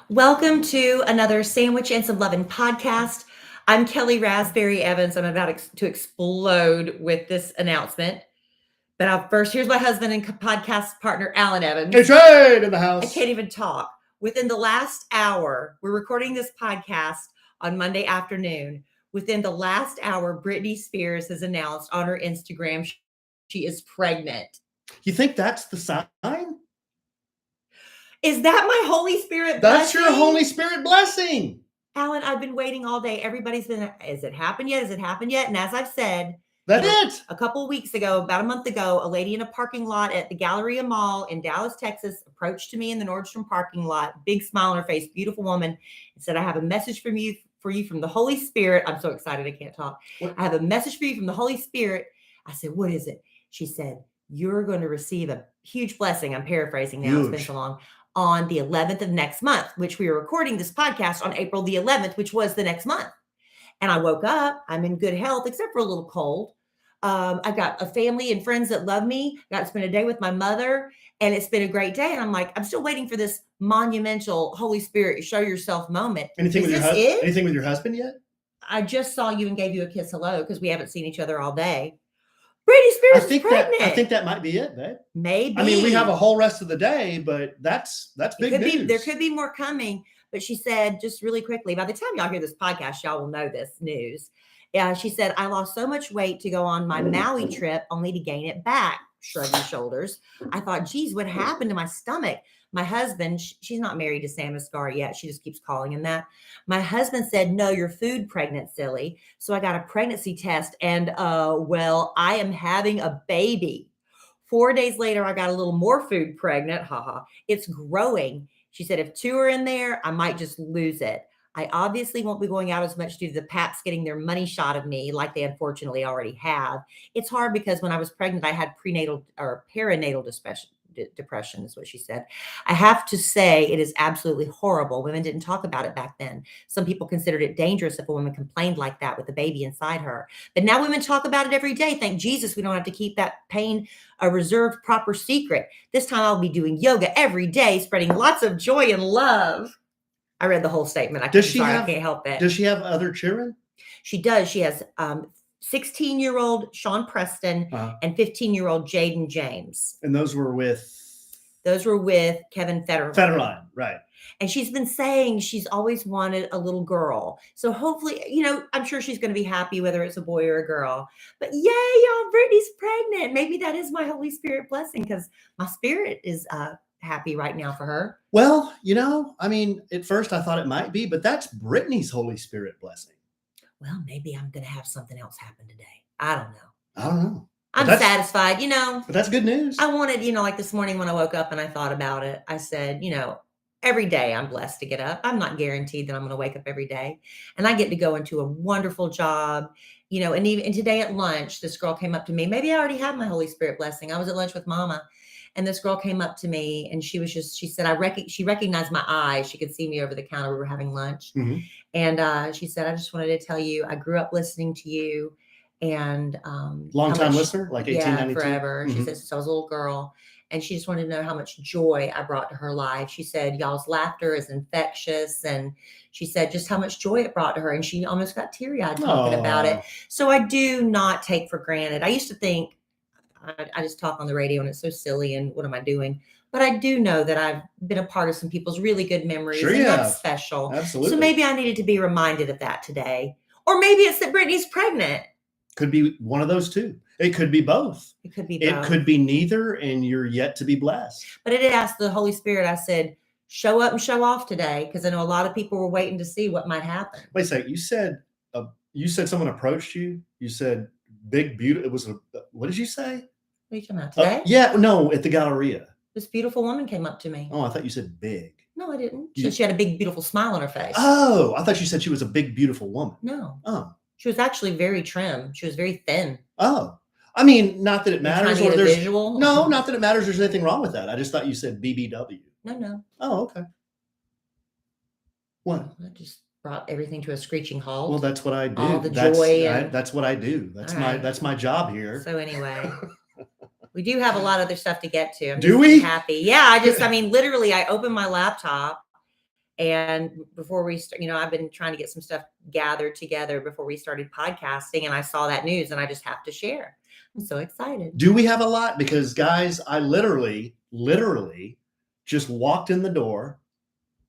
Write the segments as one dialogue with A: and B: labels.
A: Welcome to another Sandwich and Some Lovin' podcast. I'm Kellie Rasberry Evans. I'm about to explode with this announcement. But first, here's my husband and podcast partner, Alan Evans.
B: It's right in the house.
A: I can't even talk. Within the last hour, we're recording this podcast on Monday afternoon. Within the last hour, Britney Spears has announced on her Instagram she is pregnant.
B: You think that's the sign?
A: Is that my Holy Spirit
B: That's
A: blessing?
B: your Holy Spirit blessing.
A: Alan, I've been waiting all day. Everybody's been, has it happened yet? Has it happened yet? And as I've said,
B: That's it.
A: a couple of weeks ago, about a month ago, a lady in a parking lot at the Galleria Mall in Dallas, Texas, approached to me in the Nordstrom parking lot, big smile on her face, beautiful woman, and said, I have a message for you from the Holy Spirit. I'm so excited I can't talk.
B: What?
A: I have a message for you from the Holy Spirit. I said, what is it? She said, you're going to receive a huge blessing. I'm paraphrasing now. It's been so long. On the 11th of next month, which we are recording this podcast on April the 11th, which was the next month. And I woke up, I'm in good health, except for a little cold. I've got a family and friends that love me. I got to spend a day with my mother, and it's been a great day. And I'm like, I'm still waiting for this monumental Holy Spirit show yourself moment.
B: Anything with your husband yet?
A: I just saw you and gave you a kiss hello because we haven't seen each other all day. Britney Spears is pregnant.
B: I think that might be it, babe.
A: Maybe.
B: I mean, we have a whole rest of the day, but that's big news.
A: There could be more coming. But she said, just really quickly, by the time y'all hear this podcast, y'all will know this news. She said, I lost so much weight to go on my Maui trip only to gain it back. Shrug your shoulders. I thought, geez, what happened to my stomach? My husband, she's not married to Sam Asghar yet. She just keeps calling him that. My husband said, no, you're food pregnant, silly. So I got a pregnancy test and, I am having a baby. 4 days later, I got a little more food pregnant. Haha. It's growing. She said, if 2 are in there, I might just lose it. I obviously won't be going out as much due to the Paps getting their money shot of me like they unfortunately already have. It's hard because when I was pregnant, I had perinatal depression is what she said. I have to say it is absolutely horrible. Women didn't talk about it back then. Some people considered it dangerous if a woman complained like that with a baby inside her. But now women talk about it every day. Thank Jesus we don't have to keep that pain a reserved proper secret. This time I'll be doing yoga every day, spreading lots of joy and love. I read the whole statement. I can't help it.
B: Does she have other children?
A: She does. She has 16-year-old Sean Preston and 15-year-old Jaden James.
B: And those were with
A: Kevin Federline.
B: Right.
A: And she's been saying she's always wanted a little girl. So hopefully, I'm sure she's going to be happy whether it's a boy or a girl. But yay, y'all, Britney's pregnant. Maybe that is my Holy Spirit blessing because my spirit is happy right now for her.
B: Well, at first I thought it might be, but that's Britney's Holy Spirit blessing.
A: Well, maybe I'm going to have something else happen today. I don't
B: know.
A: I'm satisfied,
B: But that's good news.
A: I wanted, like this morning when I woke up and I thought about it, I said, every day I'm blessed to get up. I'm not guaranteed that I'm going to wake up every day. And I get to go into a wonderful job, and today at lunch, this girl came up to me. Maybe I already had my Holy Spirit blessing. I was at lunch with Mama. And this girl came up to me and she said, she recognized my eyes. She could see me over the counter. We were having lunch.
B: Mm-hmm.
A: And she said, I just wanted to tell you, I grew up listening to you and
B: long time listener, like 1892.
A: Yeah, forever.
B: Mm-hmm.
A: She said, since I was a little girl. And she just wanted to know how much joy I brought to her life. She said, y'all's laughter is infectious. And she said just how much joy it brought to her. And she almost got teary-eyed talking about it. So I do not take for granted. I used to think, I just talk on the radio and it's so silly and what am I doing? But I do know that I've been a part of some people's really good memories.
B: Sure,
A: and that's special.
B: Absolutely.
A: So maybe I needed to be reminded of that today. Or maybe it's that Britney's pregnant.
B: Could be one of those two. It could be both.
A: It could be both.
B: It could be neither, and you're yet to be blessed.
A: But I did ask the Holy Spirit, I said, show up and show off today, because I know a lot of people were waiting to see what might happen.
B: Wait a second. You said someone approached you. You said big, beautiful. It was what did you say?
A: What are you talking about today?
B: At the Galleria.
A: This beautiful woman came up to me.
B: Oh, I thought you said big.
A: No, I didn't. She had a big, beautiful smile on her face.
B: Oh, I thought you said she was a big, beautiful woman.
A: No.
B: Oh.
A: She was actually very trim. She was very thin.
B: Oh. I mean, not that it matters.
A: Or there's visual.
B: No, not that it matters. There's anything wrong with that. I just thought you said BBW.
A: No.
B: Oh, okay. What?
A: I just brought everything to a screeching halt.
B: Well, that's what I do.
A: All the joy.
B: That's what I do. That's my job here.
A: So anyway, we do have a lot of other stuff to get to.
B: Do we?
A: Happy. Yeah. Literally, I opened my laptop And before we start, I've been trying to get some stuff gathered together before we started podcasting, and I saw that news and I just have to share. I'm so excited.
B: Do we have a lot? Because guys, I literally just walked in the door,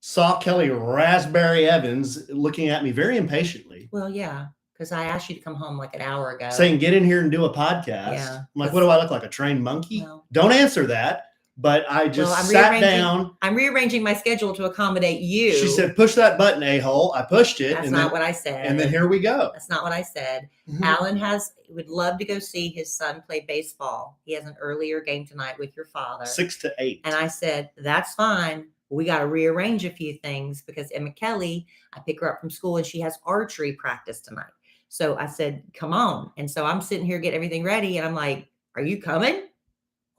B: saw Kellie Rasberry Evans looking at me very impatiently.
A: Well, yeah, because I asked you to come home like an hour ago.
B: Saying, get in here and do a podcast.
A: Yeah,
B: I'm like, what do I look like, a trained monkey?
A: No.
B: Don't answer that. But I just sat down.
A: I'm rearranging my schedule to accommodate you.
B: She said, push that button, a-hole. I pushed it.
A: That's not what I said.
B: And then here we go.
A: That's not what I said.
B: Mm-hmm.
A: Alan would love to go see his son play baseball. He has an earlier game tonight with your father.
B: 6 to 8.
A: And I said, that's fine. We got to rearrange a few things because Emma Kellie, I pick her up from school and she has archery practice tonight. So I said, come on. And so I'm sitting here getting everything ready. And I'm like, are you coming?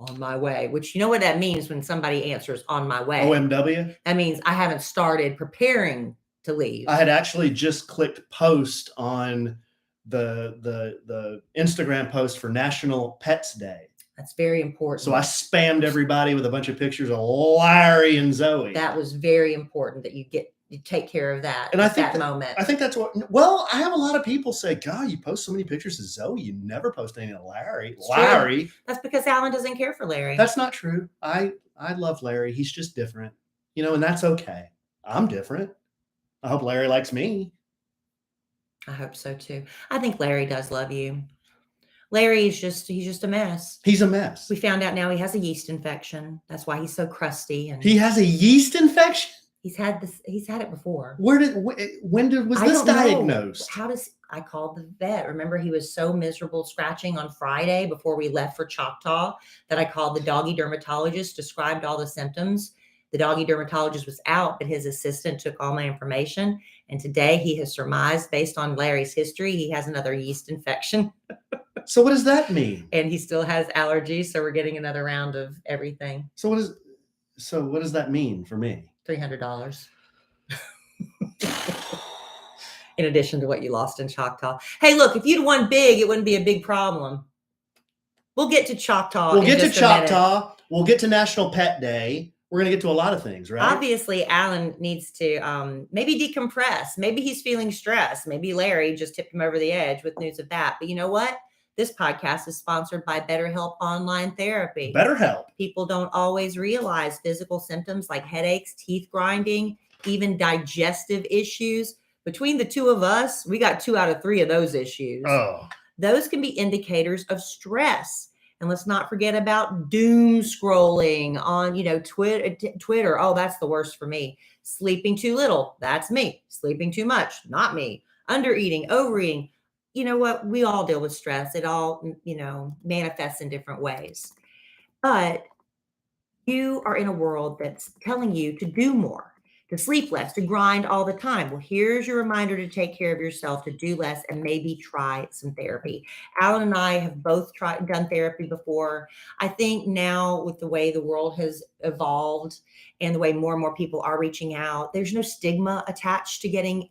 A: On my way, which you know what that means when somebody answers on my way.
B: OMW?
A: That means I haven't started preparing to leave.
B: I had actually just clicked post on the Instagram post for National Pets Day.
A: That's very important.
B: So I spammed everybody with a bunch of pictures of Larry and Zoe.
A: That was very important that you take care of that
B: and
A: at that moment.
B: I think that's what, well, I have a lot of people say, God, you post so many pictures of Zoe. You never post any of Larry.
A: It's
B: Larry.
A: True. That's because Alan doesn't care for Larry.
B: That's not true. I love Larry. He's just different, and that's okay. I'm different. I hope Larry likes me.
A: I hope so too. I think Larry does love you. Larry is he's just a mess.
B: He's a mess.
A: We found out now he has a yeast infection. That's why he's so crusty. And
B: he has a yeast infection?
A: He's had it before.
B: Was this diagnosed?
A: I called the vet. Remember, he was so miserable scratching on Friday before we left for Choctaw that I called the doggy dermatologist, described all the symptoms. The doggy dermatologist was out, but his assistant took all my information. And today he has surmised, based on Larry's history, he has another yeast infection.
B: So what does that mean?
A: And he still has allergies. So we're getting another round of everything.
B: So what does that mean for me?
A: $300. In addition to what you lost in Choctaw. Hey, look, if you'd won big, it wouldn't be a big problem. We'll get to Choctaw.
B: We'll get to Choctaw. We'll get to National Pet Day. We're going to get to a lot of things, right?
A: Obviously, Alan needs to maybe decompress. Maybe he's feeling stressed. Maybe Larry just tipped him over the edge with news of that. But you know what? This podcast is sponsored by BetterHelp Online Therapy.
B: BetterHelp.
A: People don't always realize physical symptoms like headaches, teeth grinding, even digestive issues. Between the two of us, we got 2 out of 3 of those issues.
B: Oh.
A: Those can be indicators of stress. And let's not forget about doom scrolling on, Twitter. Oh, that's the worst for me. Sleeping too little. That's me. Sleeping too much. Not me. Undereating, overeating. You know what? We all deal with stress. It all, manifests in different ways. But you are in a world that's telling you to do more, to sleep less, to grind all the time. Well, here's your reminder to take care of yourself, to do less, and maybe try some therapy. Alan and I have both done therapy before. I think now with the way the world has evolved and the way more and more people are reaching out, there's no stigma attached to getting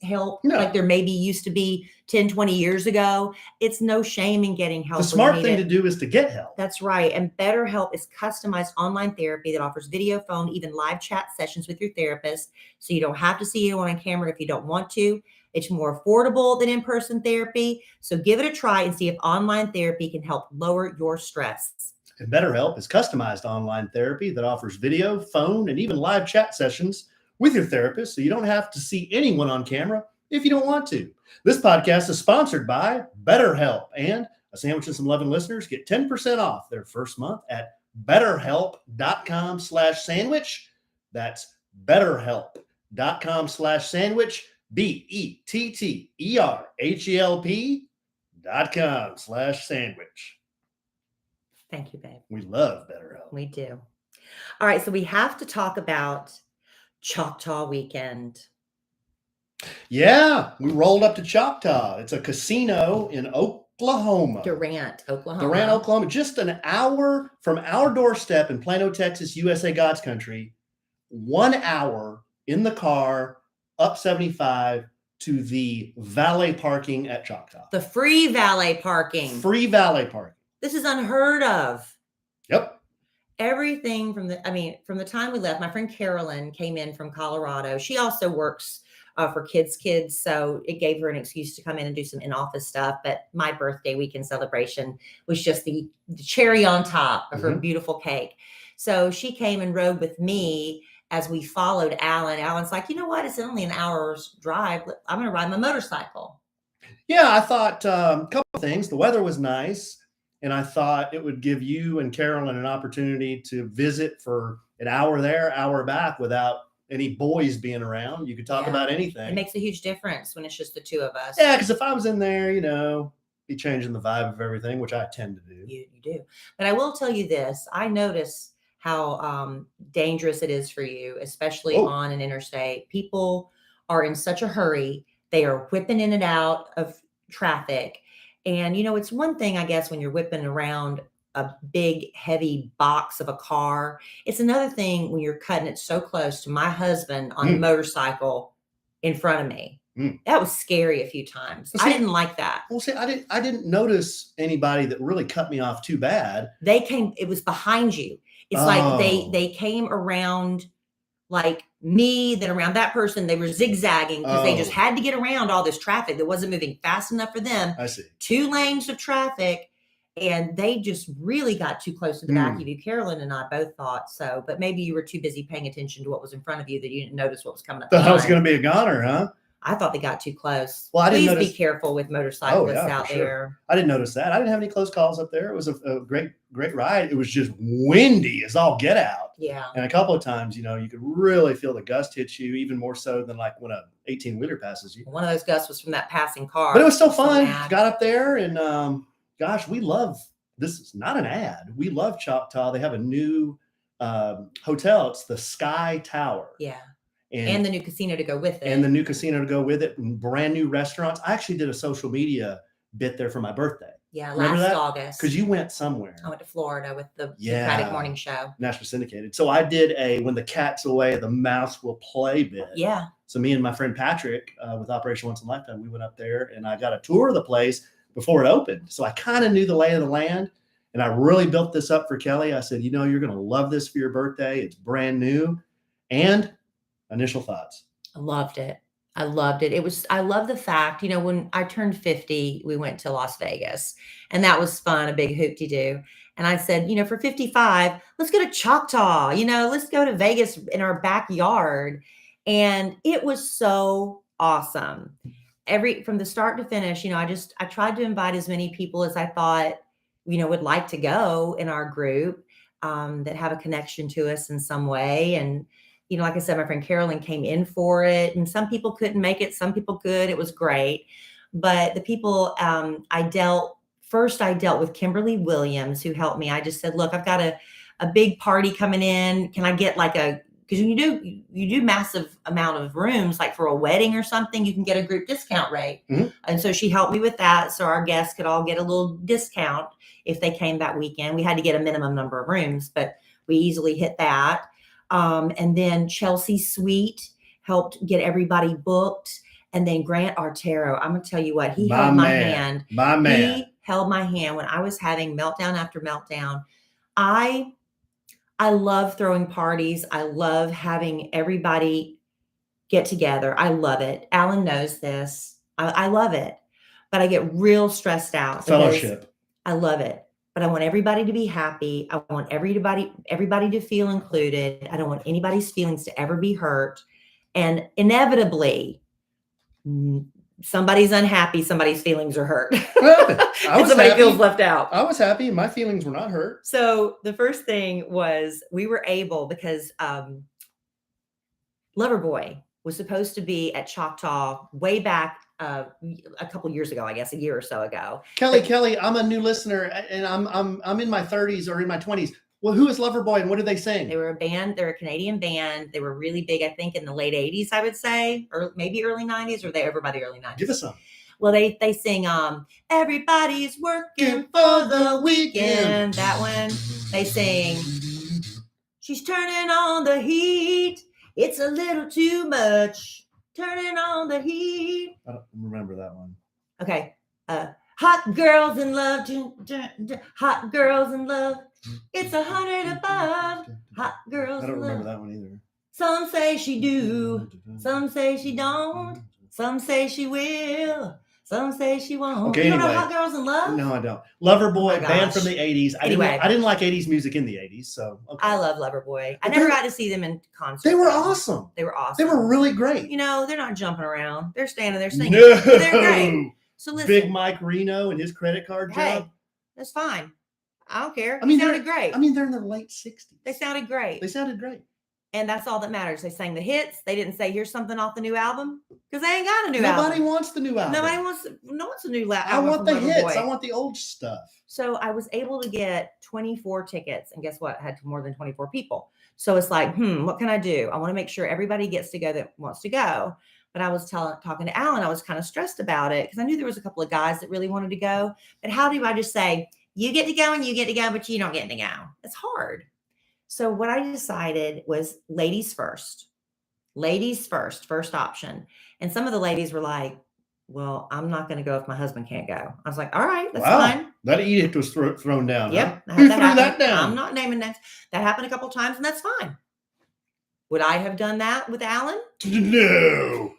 A: help like there maybe used to be 10, 20 years ago. It's no shame in getting help.
B: The smart thing to do is to get help.
A: That's right. And BetterHelp is customized online therapy that offers video, phone, even live chat sessions with your therapist. So you don't have to see anyone on camera if you don't want to. It's more affordable than in-person therapy. So give it a try and see if online therapy can help lower your stress.
B: And BetterHelp is customized online therapy that offers video, phone, and even live chat sessions with your therapist, so you don't have to see anyone on camera if you don't want to. This podcast is sponsored by BetterHelp, and A Sandwich and Some Lovin' listeners get 10% off their first month at betterhelp.com/sandwich. That's betterhelp.com/sandwich, BetterHelp.com/sandwich.
A: Thank you, babe.
B: We love BetterHelp.
A: We do. All right, so we have to talk about Choctaw weekend.
B: Yeah, we rolled up to Choctaw. It's a casino in Oklahoma.
A: Durant, Oklahoma.
B: Oklahoma. Just an hour from our doorstep in Plano, Texas, USA, God's country. 1 hour in the car, up 75 to the valet parking at Choctaw.
A: The free valet parking.
B: Free valet parking.
A: This is unheard of.
B: Yep.
A: everything from from the time we left. My friend Carolyn came in from Colorado. She also works for kids, so it gave her an excuse to come in and do some in-office stuff. But my birthday weekend celebration was just the cherry on top of her beautiful cake. So she came and rode with me as we followed Alan. Alan's like, you know what? It's only an hour's drive. I'm going to ride my motorcycle.
B: Yeah, I thought a couple of things. The weather was nice, and I thought it would give you and Carolyn an opportunity to visit for an hour there, hour back without any boys being around. You could talk about anything.
A: It makes a huge difference when it's just the two of us.
B: Yeah, because if I was in there, be changing the vibe of everything, which I tend to do.
A: You do. But I will tell you this. I notice how dangerous it is for you, especially on an interstate. People are in such a hurry. They are whipping in and out of traffic. And, it's one thing, I guess, when you're whipping around a big, heavy box of a car. It's another thing when you're cutting it so close to my husband on a motorcycle in front of me. That was scary a few times. Well, see, I didn't like that.
B: Well, see, I didn't notice anybody that really cut me off too bad.
A: It was behind you. It's like they came around like me, then around that person. They were zigzagging because they just had to get around all this traffic that wasn't moving fast enough for them.
B: I see.
A: 2 lanes of traffic. And they just really got too close to the back of you. Carolyn and I both thought so, but maybe you were too busy paying attention to what was in front of you that you didn't notice what was coming up.
B: Thought I was going to be a goner, huh?
A: I thought they got too close.
B: Well,
A: Please be careful with motorcyclists out there.
B: Sure. I didn't notice that. I didn't have any close calls up there. It was a great ride. It was just windy as all get out.
A: Yeah.
B: And a couple of times, you could really feel the gust hit you, even more so than like when a 18-wheeler passes you.
A: One of those gusts was from that passing car.
B: But it was still fun. Got up there and gosh, we love, this is not an ad. We love Choctaw. They have a new hotel. It's the Sky Tower.
A: Yeah. And the new casino to go with it.
B: And and brand new restaurants. I actually did a social media bit there for my birthday.
A: Yeah, last August.
B: Because you went somewhere.
A: I went to Florida with the Paddock Morning Show.
B: National Syndicated. So I did a When the Cat's Away, the Mouse Will Play bit.
A: Yeah.
B: So me and my friend Patrick with Operation Once in a Lifetime, we went up there and I got a tour of the place before it opened. So I kind of knew the lay of the land. And I really built this up for Kelly. I said, you're going to love this for your birthday. It's brand new. And initial thoughts.
A: I loved it. I love the fact, when I turned 50, we went to Las Vegas and that was fun, a big hoop-de-doo. And I said, for 55, let's go to Choctaw, let's go to Vegas in our backyard. And it was so awesome. From the start to finish, I tried to invite as many people as I thought, would like to go in our group that have a connection to us in some way. And like I said, my friend Carolyn came in for it and some people couldn't make it. Some people could. It was great. But the people I dealt with Kimberly Williams, who helped me. I just said, look, I've got a big party coming in. Can I get because you do massive amount of rooms, like for a wedding or something, you can get a group discount rate. And so she helped me with that. So our guests could all get a little discount if they came that weekend. We had to get a minimum number of rooms, but we easily hit that. And then Chelsea Sweet helped get everybody booked. And then Grant Artero, I'm going to tell you what, he held my hand.
B: My man.
A: He held my hand when I was having meltdown after meltdown. I love throwing parties. I love having everybody get together. I love it. Alan knows this. I love it. But I get real stressed out.
B: Fellowship.
A: I love it. But I want everybody to be happy. I want everybody to feel included. I don't want anybody's feelings to ever be hurt. And inevitably, somebody's unhappy, somebody's feelings are hurt. And somebody feels left out.
B: I was happy. My feelings were not hurt.
A: So the first thing was we were able, because Loverboy was supposed to be at Choctaw way back a couple years ago, I guess a year or so ago.
B: Kelly, I'm a new listener and I'm in my 30s or in my 20s. Well, who is Loverboy and what did they sing?
A: They were a band. They're a Canadian band. They were really big, I think, in the late 80s, I would say, or maybe early 90s, or they over by the early 90s.
B: Give us some.
A: Well, they sing Everybody's Working for the Weekend. That one. They sing She's Turning on the Heat. It's a little too much. Turning on the heat.
B: I don't remember that one.
A: Okay. Hot girls in love. Hot girls in love. It's 100 above. Hot girls
B: I don't
A: in
B: remember
A: love.
B: that one either.
A: Some say she do. Some say she don't. Some say she will. Some say she won't.
B: Okay,
A: You don't know
B: anyway.
A: Hot Girls in Love?
B: No, I don't. Loverboy,
A: my
B: band from
A: gosh.
B: the 80s.
A: Anyway.
B: I didn't like 80s music in the 80s, so okay.
A: I love Loverboy. I
B: But
A: never
B: they're-
A: got to see them in concert.
B: They were
A: though.
B: awesome.
A: They were awesome.
B: They were really great.
A: You know, they're not jumping around. They're standing there singing.
B: No.
A: But they're great. So listen.
B: Big Mike Reno and his credit card
A: Hey,
B: job.
A: that's fine. I don't care.
B: I mean,
A: they sounded great.
B: I mean, they're in their late 60s.
A: They sounded great.
B: They sounded great.
A: And that's all that matters. They sang the hits. They didn't say, here's something off the new album. Because they ain't got a new album.
B: Nobody wants the new album.
A: Nobody wants a new album.
B: I want the
A: from
B: hits.
A: Loverboy.
B: I want the old stuff.
A: So I was able to get 24 tickets. And guess what? I had more than 24 people. So it's like, what can I do? I want to make sure everybody gets to go that wants to go. But I was talking to Alan. I was kind of stressed about it because I knew there was a couple of guys that really wanted to go. But how do I just say, you get to go and you get to go, but you don't get to go? It's hard. So what I decided was ladies first. Ladies first option. And some of the ladies were like, well, I'm not going to go if my husband can't go. I was like, all right, that's fine.
B: That edict was thrown down.
A: Yep.
B: Huh? Who threw that down?
A: I'm not naming names. That happened a couple of times, and that's fine. Would I have done that with Alan?
B: No.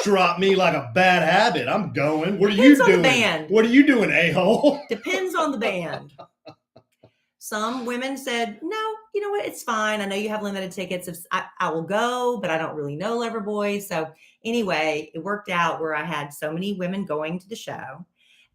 B: Drop me like a bad habit. I'm going. What are
A: Depends
B: you
A: on the
B: doing?
A: band.
B: What are you doing, a-hole?
A: Depends on the band. Some women said, no, you know what? It's fine. I know you have limited tickets. I will go, but I don't really know Loverboy. So anyway, it worked out where I had so many women going to the show.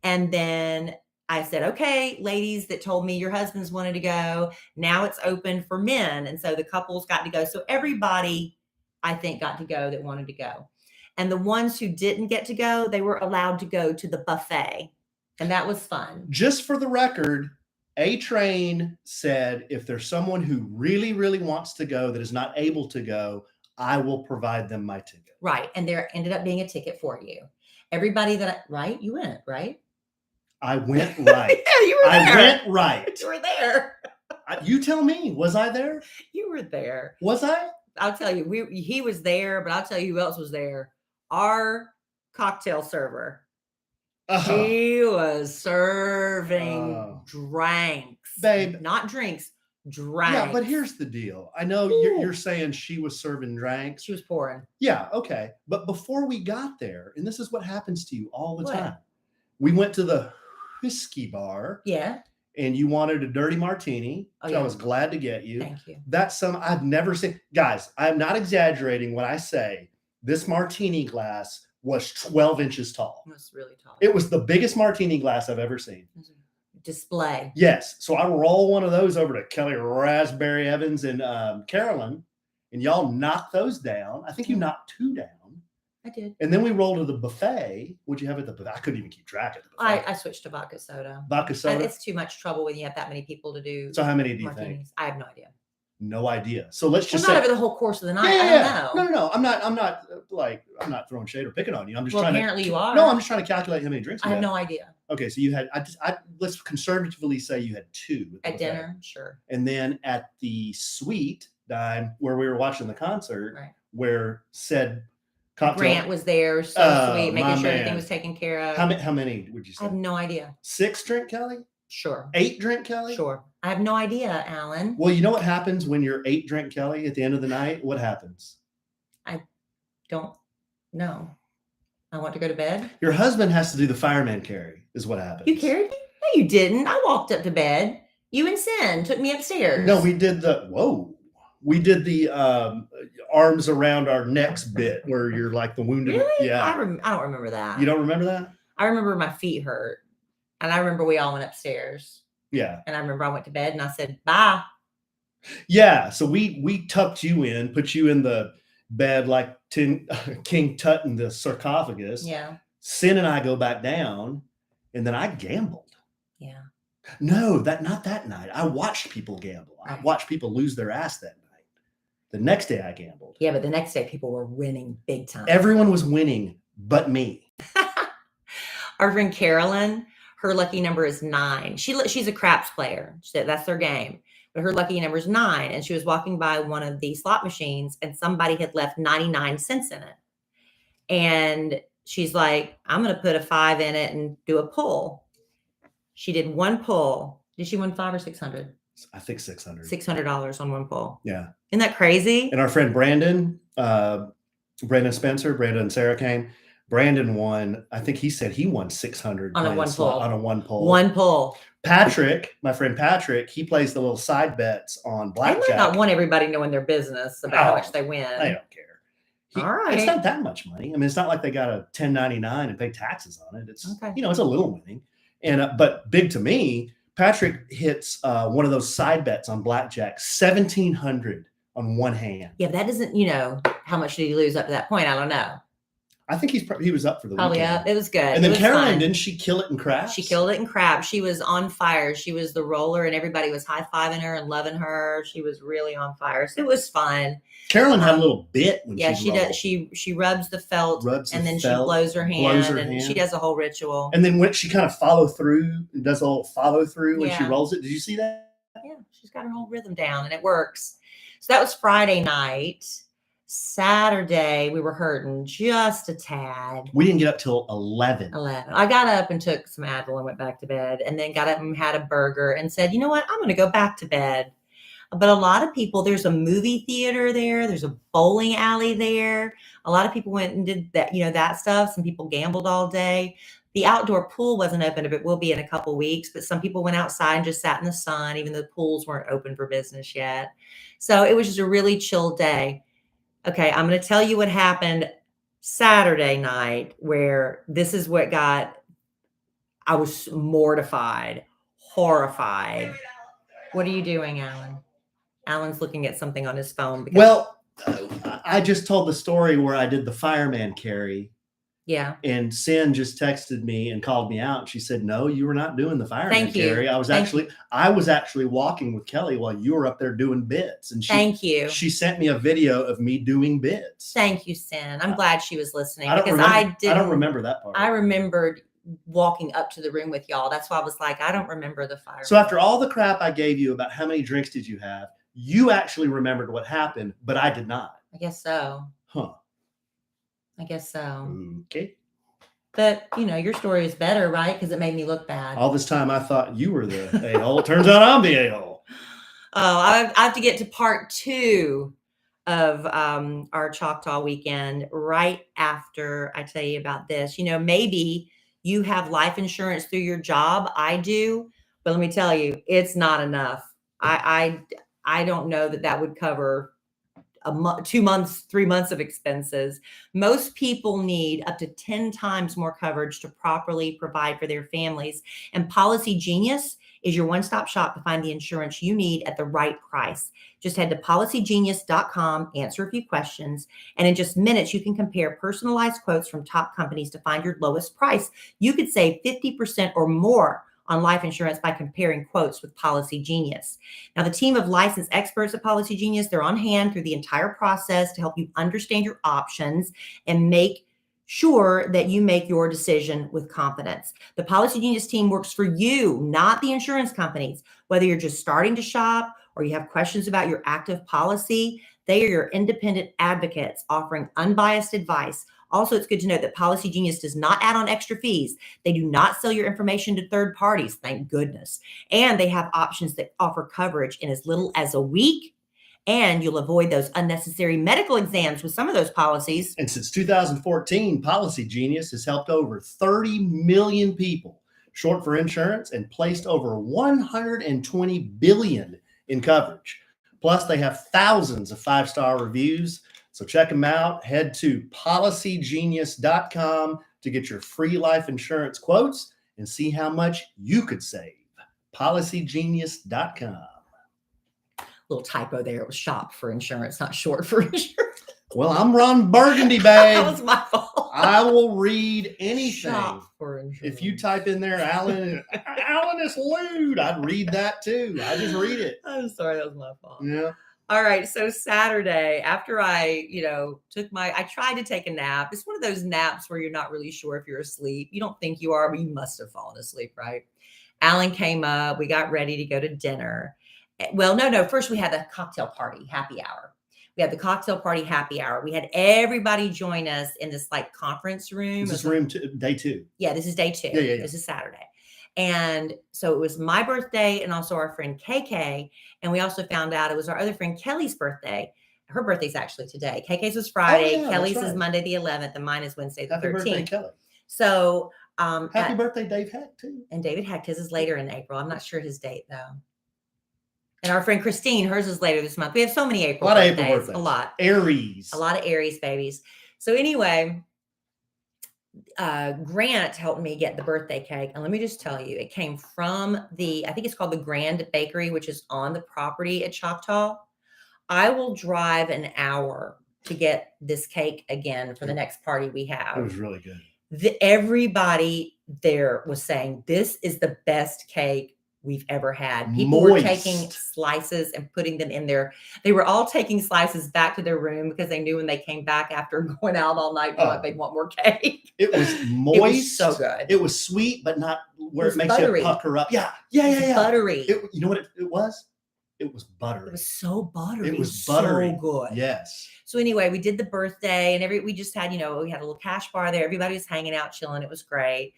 A: And then I said, okay, ladies that told me your husbands wanted to go, now it's open for men. And so the couples got to go. So everybody, I think, got to go that wanted to go. And the ones who didn't get to go, they were allowed to go to the buffet. And that was fun.
B: Just for the record, A-Train said, if there's someone who really, really wants to go that is not able to go, I will provide them my ticket.
A: Right. And there ended up being a ticket for you. Everybody right? You went, right?
B: I went right.
A: Yeah, you were there.
B: I went right.
A: You were there.
B: You tell me, was I there?
A: You were there.
B: Was I?
A: I'll tell you, he was there, but I'll tell you who else was there. Our cocktail server. She was serving drinks.
B: Babe.
A: Not drinks, drinks.
B: Yeah, but here's the deal. I know you're saying she was serving drinks.
A: She was pouring.
B: Yeah, okay. But before we got there, and this is what happens to you all the
A: What?
B: time. We went to the whiskey bar.
A: Yeah.
B: And you wanted a dirty martini,
A: Oh,
B: which
A: yeah.
B: I was glad to get you.
A: Thank you.
B: That's I've never seen. Guys, I'm not exaggerating when I say this martini glass was 12 inches tall.
A: It was really tall.
B: It was the biggest martini glass I've ever seen.
A: Display.
B: Yes. So I roll one of those over to Kellie, Rasberry, Evans, and Carolyn, and y'all knocked those down. I think you knocked 2 down.
A: I did.
B: And then we rolled to the buffet. What'd you have at the buffet? I couldn't even keep track of the buffet.
A: I switched to vodka soda.
B: Vodka soda?
A: It's too much trouble when you have that many people to do.
B: So how many do you
A: martinis.
B: think?
A: I have no idea.
B: No idea. So let's just
A: Well, not
B: say
A: over the whole course of the night.
B: yeah.
A: I don't know.
B: No. I'm not throwing shade or picking on you. I'm just
A: Well,
B: trying
A: apparently
B: to.
A: you are.
B: No, I'm just trying to calculate how many drinks.
A: I
B: You
A: have
B: had.
A: no idea.
B: Okay, so you had. Let's conservatively say you had 2 the
A: At
B: buffet.
A: dinner, sure.
B: And then at the suite dime where we were watching the concert,
A: Right.
B: where said cocktail.
A: Grant was there, so
B: Oh,
A: sweet,
B: my
A: making sure everything
B: man.
A: was taken care of.
B: How many would you
A: I
B: say?
A: have no idea.
B: 6 drink Kelly?
A: Sure.
B: 8 drink Kelly?
A: Sure. I have no idea, Alan.
B: Well, you know what happens when you're 8 drink Kelly at the end of the night? What happens?
A: Don't know. I want to go to bed.
B: Your husband has to do the fireman carry, is what happens.
A: You carried me? No, you didn't. I walked up to bed. You and Sin took me upstairs.
B: No, we did the arms around our necks bit where you're like the wounded.
A: Really?
B: Yeah.
A: I don't remember that.
B: You don't remember that?
A: I remember my feet hurt. And I remember we all went upstairs.
B: Yeah.
A: And I remember I went to bed and I said, bye.
B: Yeah. So we tucked you in, put you in the bed like King Tut in the sarcophagus.
A: Yeah.
B: Sin and I go back down, and then I gambled.
A: Yeah.
B: No, not that night. I watched people gamble. I
A: Right.
B: watched people lose their ass that night. The next day I gambled.
A: Yeah, but the next day people were winning big time.
B: Everyone was winning but me.
A: Our friend Carolyn, her lucky number is 9. She's a craps player. That's their game. But her lucky number is 9. And she was walking by one of the slot machines and somebody had left 99 cents in it. And she's like, I'm going to put a 5 in it and do a pull. She did one pull. Did she win $500 or $600?
B: I think 600.
A: $600 on one pull.
B: Yeah.
A: Isn't that crazy?
B: And our friend Brandon Spencer, Brandon and Sarah came. Brandon won. I think he said he won 600
A: On a
B: playing
A: one
B: slot
A: pull.
B: on a one pull.
A: One pull.
B: Patrick, my friend Patrick, he plays the little side bets on
A: They might
B: blackjack.
A: not want everybody knowing their business about how much they win.
B: They don't care.
A: All right.
B: It's not that much money. I mean, it's not like they got a 1099 and pay taxes on it. It's
A: Okay.
B: it's a little winning. And but big to me, Patrick hits one of those side bets on blackjack, 1,700 on one hand.
A: Yeah, but that doesn't, how much did he lose up to that point? I don't know.
B: I think he was up for the
A: Probably
B: weekend.
A: up. It was good.
B: And then
A: It was
B: Caroline,
A: fun.
B: didn't she kill it in craps?
A: She killed it in crap. She was on fire. She was the roller, and everybody was high-fiving her and loving her. She was really on fire. So it was fun.
B: Caroline had a little bit when
A: she
B: rolled.
A: does. She rubs the felt, and then she
B: felt,
A: blows her hand, and she does a whole ritual.
B: And then when she kind of follow through and does a little follow through when she
A: Yeah.
B: rolls it. Did you see that?
A: Yeah, she's got her whole rhythm down, and it works. So that was Friday night. Saturday, we were hurting just a tad.
B: We didn't get up till 11.
A: 11. I got up and took some Advil and went back to bed, and then got up and had a burger and said, you know what? I'm going to go back to bed. But a lot of people, there's a movie theater there. There's a bowling alley there. A lot of people went and did that, that stuff. Some people gambled all day. The outdoor pool wasn't open, but it will be in a couple weeks. But some people went outside and just sat in the sun, even though the pools weren't open for business yet. So it was just a really chill day. Okay, I'm going to tell you what happened Saturday night, where this is what I was mortified, horrified. What are you doing, Alan? Alan's looking at something on his phone.
B: Well, I just told the story where I did the fireman carry.
A: Yeah.
B: And Sin just texted me and called me out. She said, no, you were not doing the fireman carry. I was actually walking with Kellie while you were up there doing bits. And
A: Thank you.
B: She sent me a video of me doing bits.
A: Thank you, Sin. I'm glad she was listening,
B: I don't remember that part.
A: I remembered walking up to the room with y'all. That's why I was like, I don't remember the fire.
B: So after all the crap I gave you about how many drinks did you have, you actually remembered what happened, but I did not.
A: I guess so.
B: Huh.
A: I guess so.
B: Okay.
A: But, your story is better, right? Because it made me look bad.
B: All this time I thought you were the a-hole. Turns out I'm the a-hole.
A: Oh, I have to get to part 2 of our Choctaw weekend right after I tell you about this. Maybe you have life insurance through your job. I do. But let me tell you, it's not enough. I don't know that would cover 2 months, 3 months of expenses. Most people need up to 10 times more coverage to properly provide for their families. And Policy Genius is your one-stop shop to find the insurance you need at the right price. Just head to policygenius.com, answer a few questions, and in just minutes, you can compare personalized quotes from top companies to find your lowest price. You could save 50% or more on life insurance by comparing quotes with Policy Genius. Now, the team of licensed experts at Policy Genius, they're on hand through the entire process to help you understand your options and make sure that you make your decision with confidence. The Policy Genius team works for you, not the insurance companies. Whether you're just starting to shop or you have questions about your active policy, they are your independent advocates offering unbiased advice. Also, it's good to note that Policy Genius does not add on extra fees. They do not sell your information to third parties, thank goodness. And they have options that offer coverage in as little as a week. And you'll avoid those unnecessary medical exams with some of those policies.
B: And since 2014, Policy Genius has helped over 30 million people short for insurance and placed over $120 billion in coverage. Plus, they have thousands of 5-star reviews. So check them out. Head to policygenius.com to get your free life insurance quotes and see how much you could save. Policygenius.com.
A: Little typo there. It was shop for insurance, not short for insurance.
B: Well, I'm Ron Burgundy, babe.
A: That was my fault.
B: I will read anything.
A: Shop for insurance.
B: If you type in there, Alan is lewd, I'd read that too. I just read it.
A: I'm sorry. That was my fault.
B: Yeah.
A: All right. So Saturday, after I, I tried to take a nap. It's one of those naps where you're not really sure if you're asleep. You don't think you are, but you must have fallen asleep, right? Alan came up. We got ready to go to dinner. Well, no. First, we had the cocktail party, happy hour. We had the cocktail party happy hour. We had everybody join us in this conference room.
B: This is room 2, day 2.
A: Yeah, this is day 2.
B: Yeah.
A: This is Saturday. And so it was my birthday and also our friend KK. And we also found out it was our other friend Kellie's birthday. Her birthday's actually today. KK's was Friday.
B: yeah,
A: Kelly's
B: that's
A: is
B: right.
A: Monday the 11th, and mine is Wednesday the
B: Happy
A: 13th.
B: birthday, Kelly.
A: So
B: Happy birthday, Dave Heck, too.
A: and David Hecht, his is later in April. I'm not sure his date though. And our friend Christine, hers is later this month. We have so many April
B: A lot
A: birthdays.
B: of April birthdays.
A: A lot.
B: Aries.
A: A lot of Aries babies. So anyway, Grant helped me get the birthday cake. And let me just tell you, it came from I think it's called the Grand Bakery, which is on the property at Choctaw. I will drive an hour to get this cake again for the next party we have.
B: It was really good.
A: Everybody there was saying, this is the best cake we've ever had. People were taking slices and putting them in there. They were all taking slices back to their room because they knew when they came back after going out all night, they'd want more cake.
B: It was moist.
A: It was so good.
B: It was sweet, but not where it makes
A: buttery.
B: you pucker up. Yeah.
A: Buttery.
B: You know what it was? It was buttery.
A: It was so buttery.
B: It was buttery.
A: So good.
B: Yes.
A: So anyway, we did the birthday and we just had, we had a little cash bar there. Everybody was hanging out, chilling. It was great.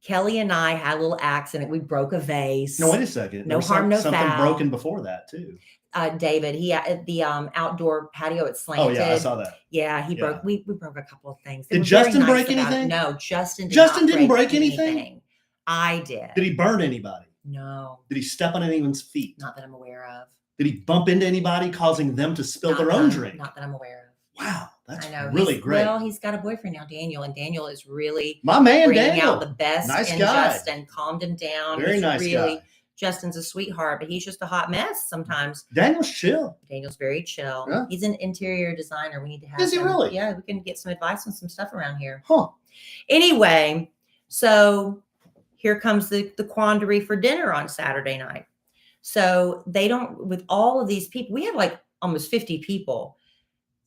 A: Kelly and I had a little accident. We broke a vase.
B: No, wait a second.
A: No harm, no
B: something
A: foul.
B: broken before that too.
A: David, he at the outdoor patio at Slanted.
B: Oh yeah, I saw that.
A: Yeah, he broke. We broke a couple of things.
B: Did Justin break anything?
A: No, Justin
B: didn't break anything.
A: I did.
B: Did he burn anybody?
A: No.
B: Did he step on anyone's feet?
A: Not that I'm aware of.
B: Did he bump into anybody, causing them to spill their own drink?
A: Not that I'm aware of.
B: Wow, that's really great.
A: Well, he's got a boyfriend now, Daniel, and Daniel is really
B: my man,
A: bringing
B: Daniel.
A: out the best in Justin. Calmed him down.
B: Very nice guy.
A: Justin's a sweetheart, but he's just a hot mess sometimes.
B: Daniel's chill.
A: Daniel's very chill.
B: Yeah.
A: He's an interior designer. We need to have
B: Is he really?
A: Yeah, we can get some advice on some stuff around here.
B: Huh.
A: Anyway, so here comes the quandary for dinner on Saturday night. So with all of these people, we have like almost 50 people.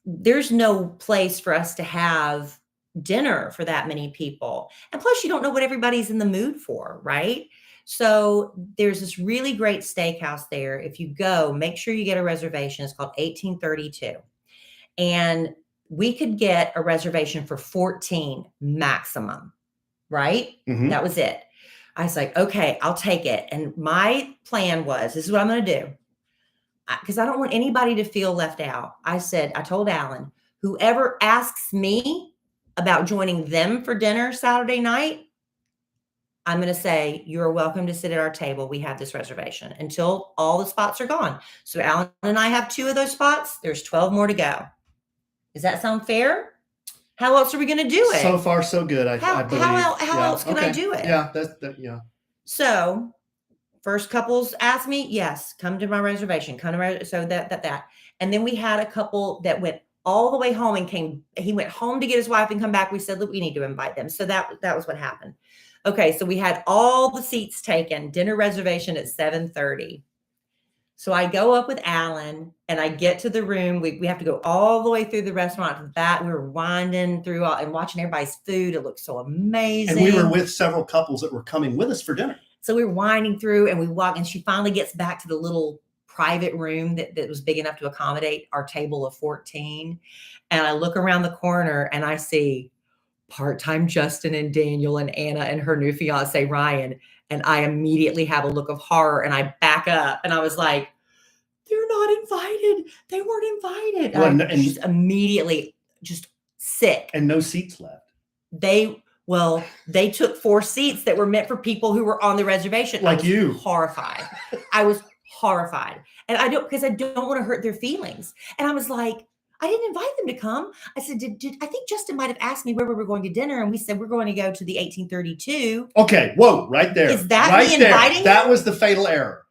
A: There's no place for us to have dinner for that many people. And plus, you don't know what everybody's in the mood for, right? So there's this really great steakhouse there. If you go, make sure you get a reservation. It's called 1832. And we could get a reservation for 14 maximum, right?
B: Mm-hmm.
A: That was it. I was like, okay, I'll take it. And my plan was, this is what I'm going to do. Because I don't want anybody to feel left out. I told Alan, whoever asks me about joining them for dinner Saturday night, I'm going to say, you're welcome to sit at our table. We have this reservation until all the spots are gone. So Alan and I have 2 of those spots. There's 12 more to go. Does that sound fair? How else are we going to do it?
B: So far, so good. I believe.
A: How else can I do it?
B: Yeah, yeah.
A: So first couples asked me, yes, come to my reservation. So that. And then we had a couple that went all the way home and he went home to get his wife and come back. We said, look, we need to invite them. So that was what happened. Okay. So we had all the seats taken, dinner reservation at 7:30. So I go up with Alan and I get to the room. We have to go all the way through the restaurant to that. We were winding through and watching everybody's food. It looked so amazing.
B: And we were with several couples that were coming with us for dinner.
A: So we were winding through and we walk, and she finally gets back to the little private room that was big enough to accommodate our table of 14. And I look around the corner and I see part-time Justin and Daniel and Anna and her new fiance, Ryan. And I immediately have a look of horror and I back up and I was like, they're not invited. They weren't invited.
B: Well,
A: and she's immediately just sick.
B: And no seats left.
A: They took 4 seats that were meant for people who were on the reservation.
B: Like you.
A: Horrified. I was horrified. And I don't want to hurt their feelings. And I was like, I didn't invite them to come. I said, I think Justin might have asked me where we were going to dinner. And we said, we're going to go to the 1832.
B: Okay. Whoa, right there.
A: Is that
B: right
A: me
B: there?
A: Inviting
B: That
A: him?
B: was the fatal error.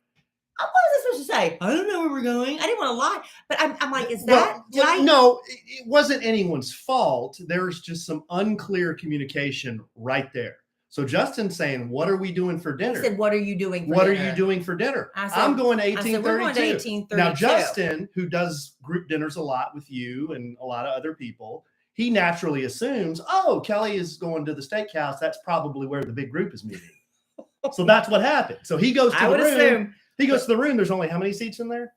A: What was I supposed to say? I don't know where we're going. I didn't want to lie. But I'm like, is that?
B: No, it wasn't anyone's fault. There's just some unclear communication right there. So Justin's saying, what are we doing for dinner?
A: He said, what are you doing for
B: What
A: dinner?
B: are you doing for dinner?
A: I said,
B: I'm going to
A: I said, we're going to 1832.
B: Now, Justin, who does group dinners a lot with you and a lot of other people, he naturally assumes, oh, Kelly is going to the steakhouse. That's probably where the big group is meeting. So that's what happened. So he goes to the room.
A: Assume.
B: He goes to the room. There's only how many seats in there?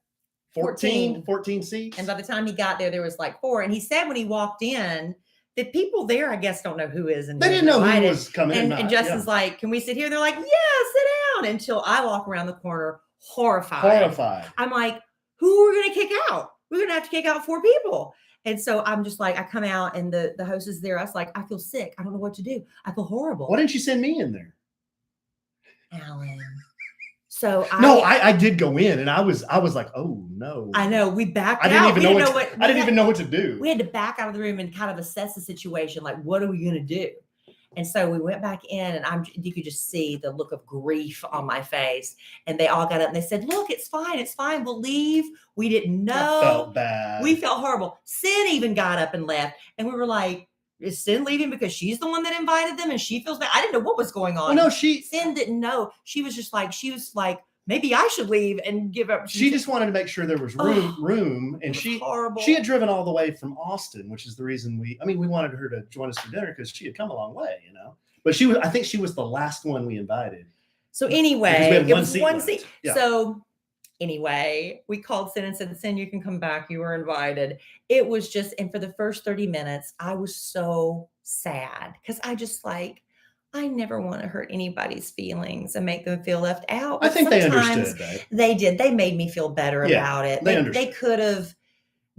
A: 14
B: seats.
A: And by the time he got there was like 4. And he said when he walked in the people there, I guess, don't know who is and
B: They
A: who
B: didn't know who
A: invited.
B: was coming in.
A: And Justin's like, "Can we sit here?" They're like, "Yeah, sit down." Until I walk around the corner, horrified. I'm like, "Who are we gonna kick out? We're gonna have to kick out 4 people." And so I'm just like, I come out and the host is there. I was like, "I feel sick. I don't know what to do. I feel horrible."
B: Why didn't you send me in there?
A: Alan. So
B: I did go in, and I was like, oh no.
A: I know, we backed
B: I didn't
A: out.
B: even know what I didn't even know what to do.
A: We had to back out of the room and kind of assess the situation. Like, what are we going to do? And so we went back in, and you could just see the look of grief on my face. And they all got up and they said, "Look, it's fine. It's fine. We'll leave." We didn't know.
B: I felt bad.
A: We felt horrible. Sin even got up and left. And we were like, is Sin leaving because she's the one that invited them and she feels bad? I didn't know what was going on.
B: Well, no,
A: Sin didn't know. She was like, maybe I should leave and give up.
B: She just wanted to make sure there was room. And she had driven all the way from Austin, which is the reason we wanted her to join us for dinner because she had come a long way, But I think she was the last one we invited.
A: So anyway,
B: it was one seat. Yeah.
A: So anyway, we called Sin and said, "Sin, you can come back. You were invited." It was just, and for the first 30 minutes, I was so sad because I never want to hurt anybody's feelings and make them feel left out.
B: I think they understood that.
A: They did. They made me feel better about it. They could have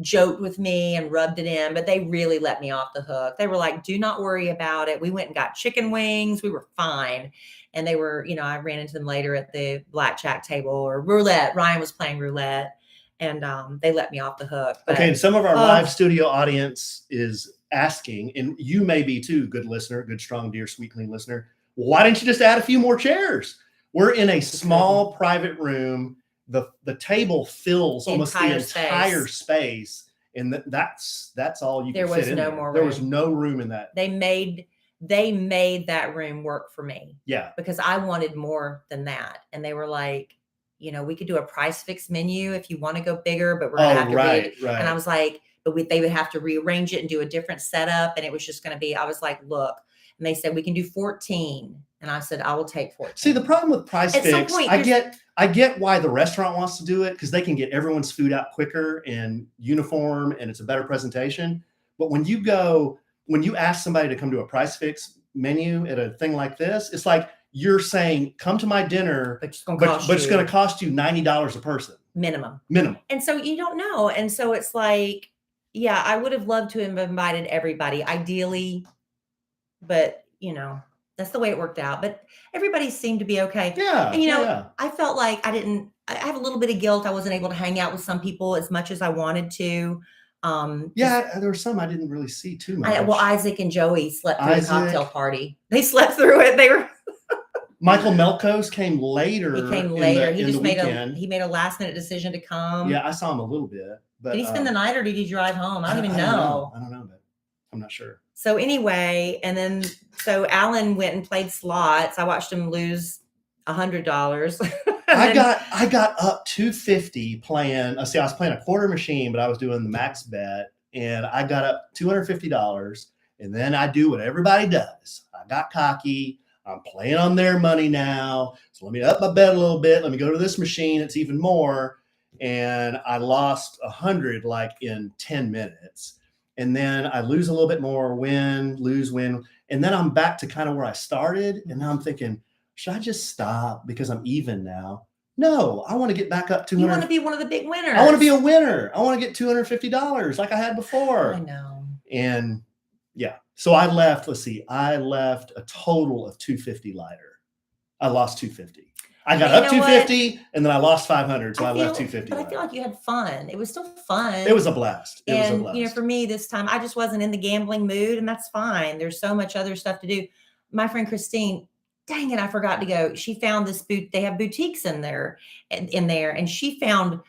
A: joked with me and rubbed it in, but they really let me off the hook. They were like, "Do not worry about it." We went and got chicken wings. We were fine. And they were, I ran into them later at the blackjack table or roulette. Ryan was playing roulette, and they let me off the hook. But,
B: okay, and some of our live studio audience is asking, and you may be too, good listener, good, strong, dear, sweet, clean listener, why didn't you just add a few more chairs? We're in a small private room. The table fills almost the entire space, and that's all you can fit in. There was no more room. There was no room in that.
A: They made that room work for me.
B: Yeah.
A: Because I wanted more than that. And they were like, we could do a price fix menu if you want to go bigger, but we're going to have to
B: right.
A: And I was like, but they would have to rearrange it and do a different setup. And it was just going to be, I was like, look, and they said, we can do 14. And I said, I will take 14.
B: See, the problem with price fix, I get why the restaurant wants to do it because they can get everyone's food out quicker and uniform and it's a better presentation. But when you ask somebody to come to a price fix menu at a thing like this, it's like you're saying, come to my dinner, but it's going to cost you $90 a person.
A: Minimum.
B: And
A: so you don't know. And so it's like, yeah, I would have loved to have invited everybody ideally, but that's the way it worked out. But everybody seemed to be okay.
B: Yeah.
A: And I felt like I have a little bit of guilt. I wasn't able to hang out with some people as much as I wanted to.
B: There were some I didn't really see too much.
A: Isaac and Joey slept through the cocktail party. They slept through it. They were
B: Michael Melkos came later.
A: He came later. He just made a last minute decision to come.
B: Yeah, I saw him a little bit. But
A: did he spend the night or did he drive home? I don't even know.
B: I don't know, but I'm not sure.
A: So anyway, and then Alan went and played slots. I watched him lose $100.
B: I got up $250 playing. I was playing a quarter machine, but I was doing the max bet, and I got up $250. And then I do what everybody does. I got cocky. I'm playing on their money now. So let me up my bet a little bit. Let me go to this machine. It's even more. And I lost 100 like in 10 minutes. And then I lose a little bit more, lose, win. And then I'm back to kind of where I started. And now I'm thinking, should I just stop because I'm even now? No, I want to get back up to.
A: You want to be one of the big winners.
B: I want to be a winner. I want to get $250 like I had before.
A: I know.
B: And yeah. So I left a total of $250 lighter. I lost $250. I got up $250 and then I lost $500. So I left $250.
A: But I feel like you had fun. It was still fun.
B: It was a blast.
A: For me this time, I just wasn't in the gambling mood, and that's fine. There's so much other stuff to do. My friend Christine, dang it, I forgot to go. She found this they have boutiques in there, and she found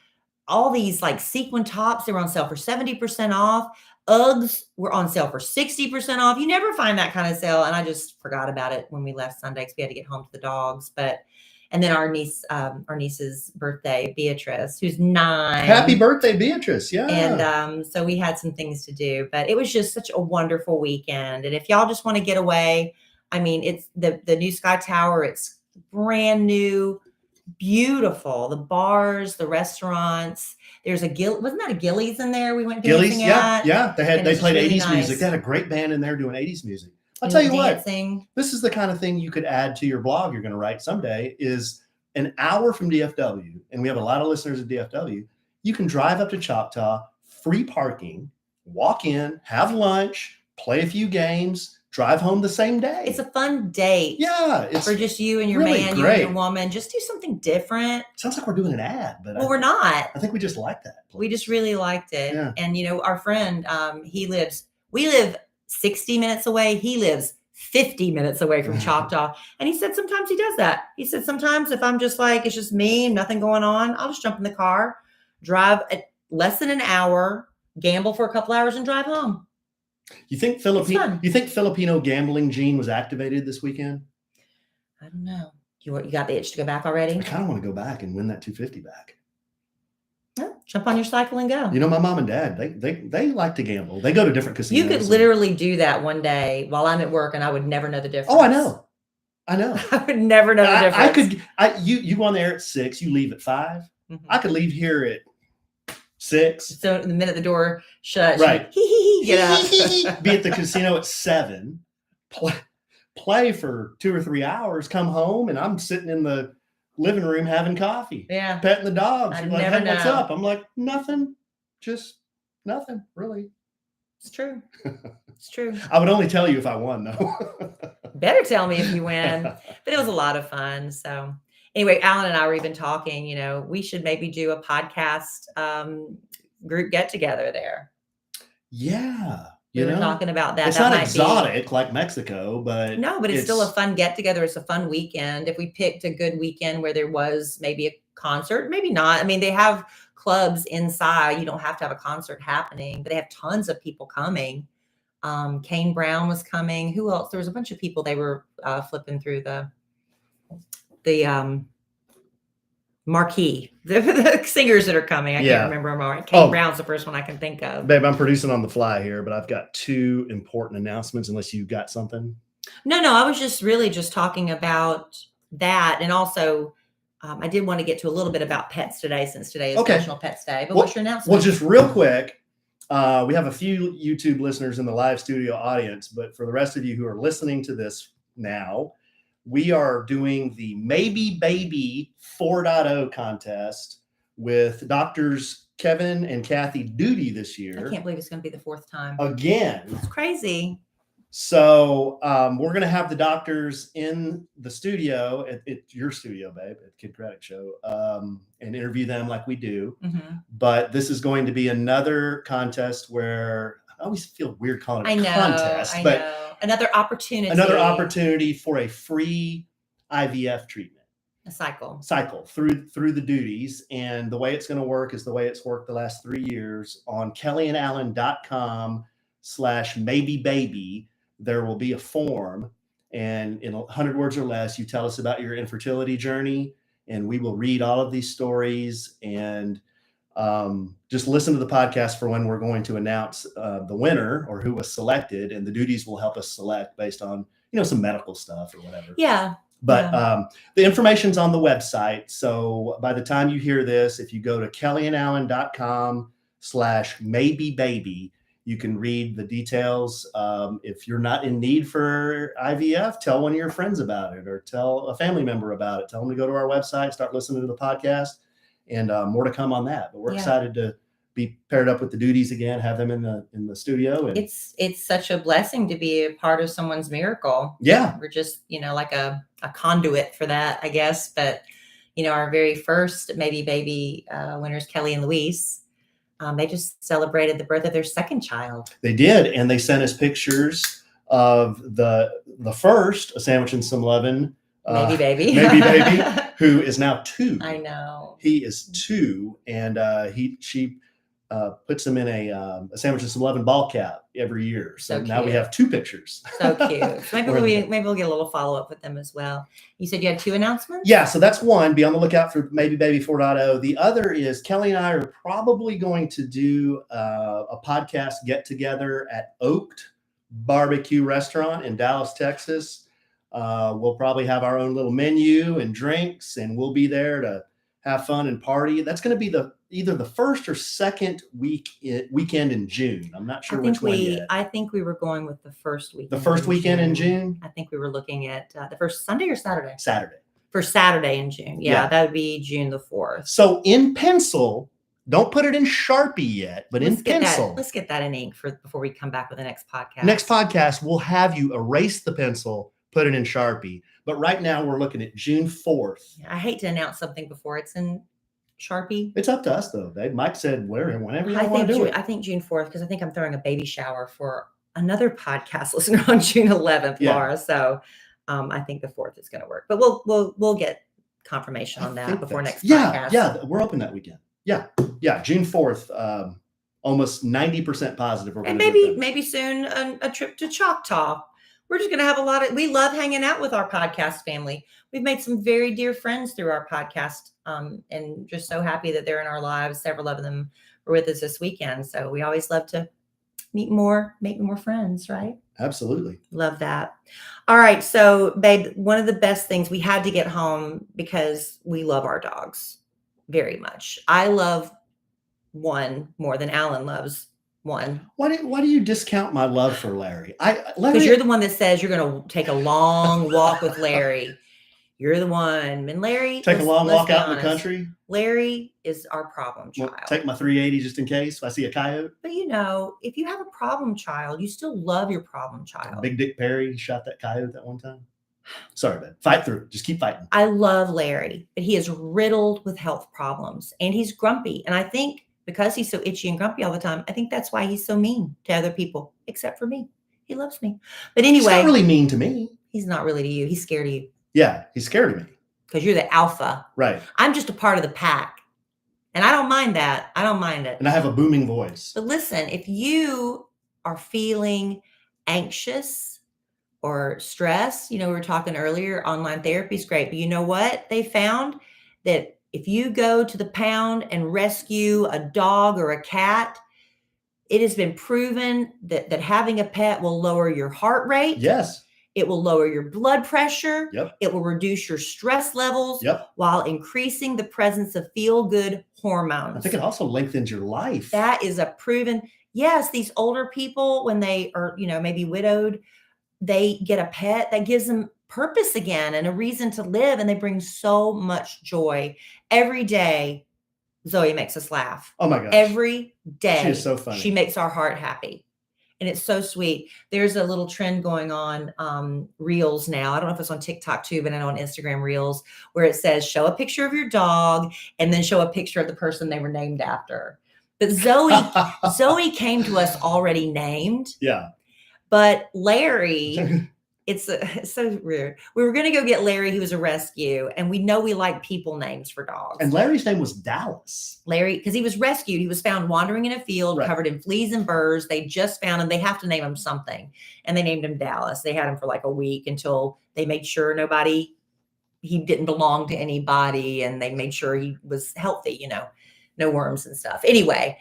A: all these like sequin tops. They were on sale for 70% off. Uggs were on sale for 60% off. You never find that kind of sale. And I just forgot about it when we left Sunday because we had to get home to the dogs. And then our niece's birthday, Beatrice, who's 9.
B: Happy birthday, Beatrice. Yeah.
A: And so we had some things to do, but it was just such a wonderful weekend. And if y'all just want to get away, it's the new Sky Tower. It's brand new, beautiful. The bars, the restaurants, There's wasn't that a Gillies in there? We went
B: Gillies,
A: dancing
B: yeah,
A: at.
B: yeah. They played
A: really
B: 80s music.
A: nice.
B: They had a great band in there doing 80s music. I'll
A: We
B: tell
A: went
B: you what,
A: dancing.
B: this is the kind of thing you could add to your blog you're going to write someday is an hour from DFW. And we have a lot of listeners at DFW. You can drive up to Choctaw, free parking, walk in, have lunch, play a few games, drive home the same day.
A: It's a fun date.
B: Yeah. It's
A: for just you and your
B: really
A: man, you and your woman. Just do something different.
B: Sounds like we're doing an ad, but
A: we're not.
B: I think we just like that place.
A: We just really liked it.
B: Yeah.
A: And our friend, we live 60 minutes away. He lives 50 minutes away from Choctaw. And he said sometimes he does that. He said sometimes if I'm just like, it's just me, nothing going on, I'll just jump in the car, drive at less than an hour, gamble for a couple hours and drive home.
B: You think Filipino gambling gene was activated this weekend?
A: I don't know. You got the itch to go back already?
B: I kind of want to go back and win that $250 back.
A: Jump on your cycle and go.
B: My mom and dad, they like to gamble. They go to different casinos.
A: You could literally do that one day while I'm at work and I would never know the difference.
B: Oh, I know.
A: I would never know the difference.
B: You go on there at 6, you leave at 5.
A: Mm-hmm.
B: I could leave here at 6.
A: So the minute the door shuts,
B: right.
A: Get up.
B: Be at the casino at 7, play for 2 or 3 hours, come home, and I'm sitting in the living room having coffee.
A: Yeah.
B: Petting the dogs.
A: I
B: like,
A: never
B: hey,
A: know.
B: what's up? I'm like, nothing. Just nothing, really.
A: It's true. It's true.
B: I would only tell you if I won, though.
A: Better tell me if you win. But it was a lot of fun. So anyway, Alan and I were even talking, we should maybe do a podcast group get together there.
B: Yeah.
A: We were talking about that.
B: It's
A: that
B: not exotic like Mexico, but
A: no, but it's still a fun get together. It's a fun weekend. If we picked a good weekend where there was maybe a concert, maybe not. I mean, they have clubs inside. You don't have to have a concert happening, but they have tons of people coming. Kane Brown was coming. Who else? There was a bunch of people. They were flipping through the marquee, the singers that are coming. I can't remember them all. Kane Brown's the first one I can think of.
B: Babe, I'm producing on the fly here, but I've got 2 important announcements unless you've got something.
A: No, I was just really talking about that. And also, I did want to get to a little bit about pets today, since today is National Pets Day. But what's your announcement?
B: Well, just real quick, we have a few YouTube listeners in the live studio audience, but for the rest of you who are listening to this now, we are doing the Maybe Baby 4.0 contest with Doctors Kevin and Kathy Duty this year.
A: I can't believe it's going to be the 4th time.
B: Again.
A: It's crazy.
B: So we're going to have the doctors in the studio, at your studio, babe, at Kid Craddock Show, and interview them like we do.
A: Mm-hmm.
B: But this is going to be another contest where I always feel weird calling it a contest.
A: I know. Another opportunity
B: for a free IVF treatment.
A: A cycle
B: through the duties. And the way it's going to work is the way it's worked the last 3 years on kellyandalan.com/maybebaby. There will be a form, and in 100 words or less, you tell us about your infertility journey, and we will read all of these stories and just listen to the podcast for when we're going to announce the winner or who was selected, and the duties will help us select based on, some medical stuff or whatever.
A: Yeah.
B: But the information's on the website. So by the time you hear this, if you go to kellyandalan.com/maybebaby, you can read the details. If you're not in need for IVF, tell one of your friends about it, or tell a family member about it. Tell them to go to our website, start listening to the podcast, and more to come on that. But we're excited to be paired up with the duties again, have them in the studio. And
A: it's such a blessing to be a part of someone's miracle.
B: Yeah.
A: We're just, like a conduit for that, I guess. But, our very first Maybe Baby winners, Kellie and Louise, they just celebrated the birth of their second child.
B: They did. And they sent us pictures of the first, a sandwich and some lovin'.
A: Maybe Baby,
B: who is now 2.
A: I know.
B: He is 2, and she puts him in a sandwich and some lovin' ball cap every year. So now we have 2 pictures.
A: So cute. So maybe we'll get a little follow up with them as well. You said you had 2 announcements?
B: Yeah. So that's one. Be on the lookout for Maybe Baby 4.0. The other is Kellie and I are probably going to do a podcast get together at Oaked Barbecue Restaurant in Dallas, Texas. We'll probably have our own little menu and drinks, and we'll be there to have fun and party. That's going to be either the first or second weekend in June. I'm not sure which one yet.
A: I think we were going with the first weekend.
B: The first weekend in June?
A: I think we were looking at the first Sunday or Saturday?
B: Saturday.
A: First Saturday in June. Yeah, that would be June the 4th.
B: So in pencil, don't put it in Sharpie yet, but in pencil.
A: Let's get that in ink before we come back with the next podcast.
B: Next podcast, we'll have you erase the pencil, put it in Sharpie. But right now, we're looking at June 4th.
A: I hate to announce something before it's in Sharpie.
B: It's up to us, though. Mike said whenever you want to do it.
A: I think June 4th, because I think I'm throwing a baby shower for another podcast listener on June 11th, Laura. So I think the 4th is going to work. But we'll get confirmation on that before next podcast.
B: Yeah, we're open that weekend. Yeah, June 4th. Almost 90% positive.
A: And maybe soon a trip to Choctaw. We're just going to have we love hanging out with our podcast family. We've made some very dear friends through our podcast, and just so happy that they're in our lives. Several of them were with us this weekend. So we always love to make more friends, right?
B: Absolutely.
A: Love that. All right. So babe, one of the best things, we had to get home because we love our dogs very much. I love one more than Alan loves one.
B: Why do you discount my love for Larry?
A: Because you're the one that says you're going to take a long walk with Larry. You're the one. And Larry,
B: take a long walk out in the country.
A: Larry is our problem child.
B: Take my 380 just in case if I see a coyote.
A: But if you have a problem child, you still love your problem child.
B: Big Dick Perry shot that coyote that one time. Sorry, man. Fight through it. Just keep fighting.
A: I love Larry, but he is riddled with health problems and he's grumpy. And I think because he's so itchy and grumpy all the time, I think that's why he's so mean to other people, except for me. He loves me. But anyway.
B: He's not really mean to me.
A: He's not really to you. He's scared of you.
B: Yeah, he's scared of me.
A: Because you're the alpha.
B: Right.
A: I'm just a part of the pack. And I don't mind that. I don't mind it.
B: And I have a booming voice.
A: But listen, if you are feeling anxious or stressed, we were talking earlier, online therapy is great. But you know what? They found that if you go to the pound and rescue a dog or a cat, it has been proven that having a pet will lower your heart rate.
B: Yes.
A: It will lower your blood pressure.
B: Yep.
A: It will reduce your stress levels.
B: Yep.
A: While increasing the presence of feel-good hormones.
B: I think it also lengthens your life.
A: That is a proven. Yes, these older people, when they are, maybe widowed, they get a pet that gives them purpose again and a reason to live. And they bring so much joy every day. Zoe makes us laugh.
B: Oh my gosh.
A: Every day.
B: She is so funny.
A: She makes our heart happy. And it's so sweet. There's a little trend going on Reels now. I don't know if it's on TikTok too, but I know on Instagram Reels, where it says, show a picture of your dog and then show a picture of the person they were named after. But Zoe came to us already named.
B: Yeah.
A: But Larry, it's so weird. We were going to go get Larry. He was a rescue. And we know we like people names for dogs.
B: And Larry's name was Dallas.
A: Larry, because he was rescued. He was found wandering in a field,
B: right,
A: covered in fleas and burrs. They just found him. They have to name him something. And they named him Dallas. They had him for like a week until they made sure he didn't belong to anybody. And they made sure he was healthy, no worms and stuff. Anyway,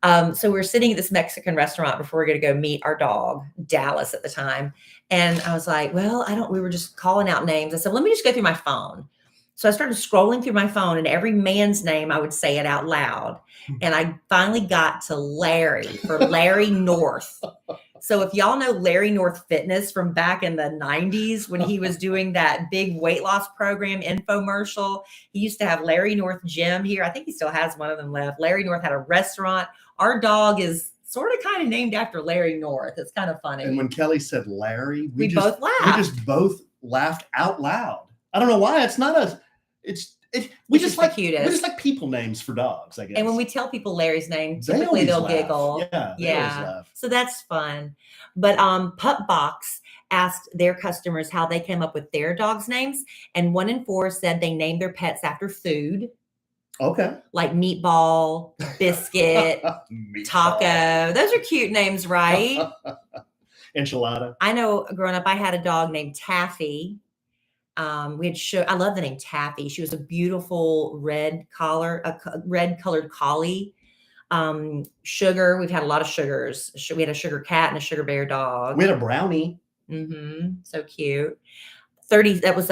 A: so we're sitting at this Mexican restaurant before we're going to go meet our dog, Dallas at the time. And I was like, we were just calling out names. I said, let me just go through my phone. So I started scrolling through my phone and every man's name, I would say it out loud. And I finally got to Larry for Larry North. So if y'all know Larry North Fitness from back in the 90s, when he was doing that big weight loss program infomercial, he used to have Larry North Gym here. I think he still has one of them left. Larry North had a restaurant. Our dog is sort of kind of named after Larry North. It's kind of funny.
B: And when Kellie said Larry,
A: we both laughed.
B: We just both laughed out loud. I don't know why. It's not a. We just like people names for dogs, I guess.
A: And when we tell people Larry's name, typically they'll giggle.
B: Yeah. They always laugh.
A: So that's fun. But Pup Box asked their customers how they came up with their dogs' names, and 1 in 4 said they named their pets after food.
B: Okay.
A: Like Meatball, Biscuit, Taco. Those are cute names, right?
B: Enchilada.
A: I know growing up, I had a dog named Taffy. I love the name Taffy. She was a beautiful red colored collie. Sugar. We've had a lot of sugars. We had a sugar cat and a sugar bear dog.
B: We had a brownie.
A: Mm-hmm. So cute. 30. That was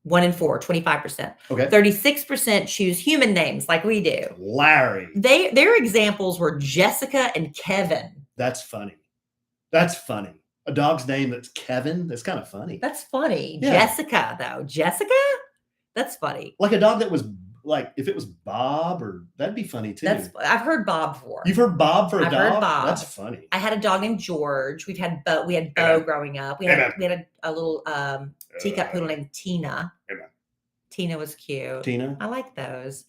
A: 1 in 4, 25%.
B: Okay.
A: 36% choose human names like we do.
B: Larry.
A: Their examples were Jessica and Kevin.
B: That's funny. That's funny. A dog's name that's Kevin. That's kind of funny.
A: That's funny.
B: Yeah.
A: Jessica, though. Jessica? That's funny.
B: Like a dog that was like, if it was Bob, or that'd be funny too.
A: I've heard Bob before.
B: You've heard Bob for a dog?
A: I've heard Bob.
B: That's funny.
A: I had a dog named George. We had Bo growing up. We had a little teacup poodle named Tina.
B: Amen.
A: Tina was cute.
B: Tina.
A: I like those.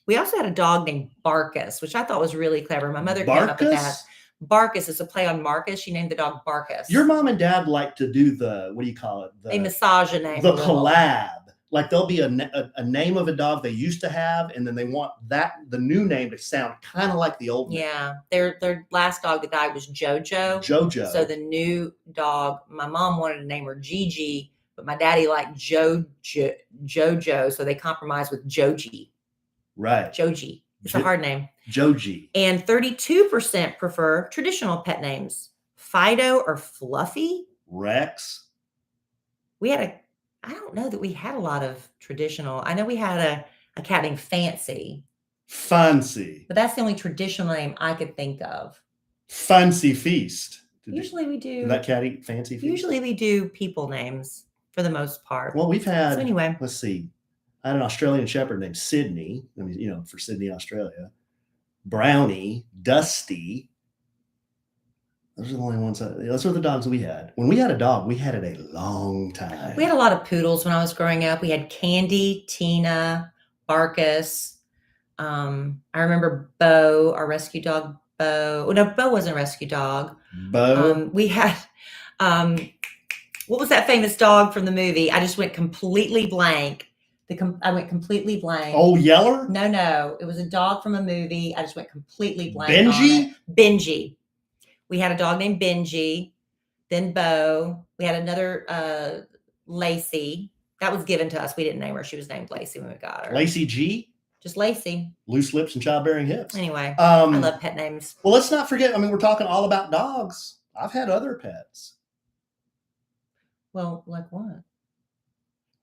A: We also had a dog named Barkus, which I thought was really clever. My mother came up with that. Barkus is a play on Marcus. She named the dog Barkus.
B: Your mom and dad like to do the, what do you call it?
A: They massage a name.
B: The collab. Like there'll be a name of a dog they used to have, and then they want the new name to sound kind of like the old name.
A: Yeah. Their last dog that died was Jojo.
B: Jojo.
A: So the new dog, my mom wanted to name her Gigi, but my daddy liked Jojo. So they compromised with Joji.
B: Right.
A: Joji. It's a hard name.
B: Joji.
A: And 32% prefer traditional pet names. Fido or Fluffy.
B: Rex.
A: I don't know that we had a lot of traditional. I know we had a cat named Fancy.
B: Fancy.
A: But that's the only traditional name I could think of.
B: Fancy Feast.
A: Usually we do.
B: Did that cat eat Fancy Feast?
A: Usually we do people names for the most part.
B: Well, we've had,
A: so anyway.
B: Let's see. I had an Australian Shepherd named Sydney. I mean, for Sydney, Australia. Brownie, Dusty. Those are the only ones. Those are the dogs we had. When we had a dog, we had it a long time.
A: We had a lot of poodles when I was growing up. We had Candy, Tina, Barkus. I remember Bo, our rescue dog, Bo. Oh, no, Bo wasn't a rescue dog.
B: Bo.
A: We had, what was that famous dog from the movie? I just went completely blank. I went completely blank.
B: Oh, Yeller?
A: No. It was a dog from a movie. I just went completely blank.
B: Benji?
A: Benji. We had a dog named Benji, then Bo. We had another Lacey. That was given to us. We didn't name her. She was named Lacey when we got her.
B: Lacey G?
A: Just Lacey.
B: Loose lips and childbearing hips.
A: Anyway, I love pet names.
B: Well, let's not forget, we're talking all about dogs. I've had other pets.
A: Well, like what?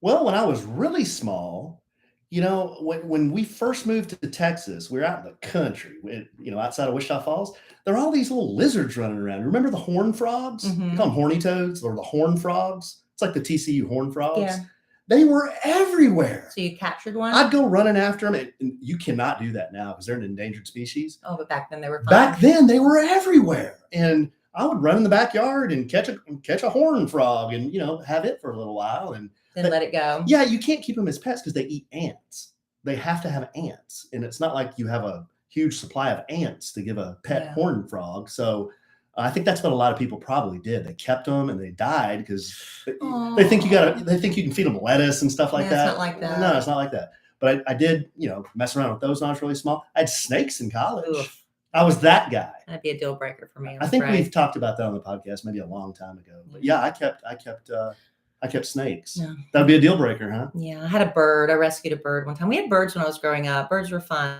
B: Well, when I was really small, when we first moved to Texas, we were out in the country, outside of Wichita Falls. There are all these little lizards running around. Remember the horn frogs?
A: Mm-hmm.
B: You call them horny toads or the horn frogs. It's like the TCU horn frogs.
A: Yeah.
B: They were everywhere.
A: So you captured one?
B: I'd go running after them. And you cannot do that now because they're an endangered species.
A: Oh, but back then they were fun.
B: Back then they were everywhere. And I would run in the backyard and catch a horn frog and, have it for a little while. And
A: then let it go.
B: Yeah, you can't keep them as pets because they eat ants. They have to have ants. And it's not like you have a huge supply of ants to give a pet horned frog. So I think that's what a lot of people probably did. They kept them and they died because they think you can feed them lettuce and stuff like that.
A: It's not like that.
B: No, it's not like that. But I did, mess around with those when I was really small. I had snakes in college.
A: Oof.
B: I was that guy.
A: That'd be a deal breaker for me.
B: I think we've talked about that on the podcast maybe a long time ago. But yeah, I kept snakes.
A: Yeah.
B: That'd be a deal breaker, huh?
A: Yeah. I had a bird. I rescued a bird one time. We had birds when I was growing up. Birds were fun,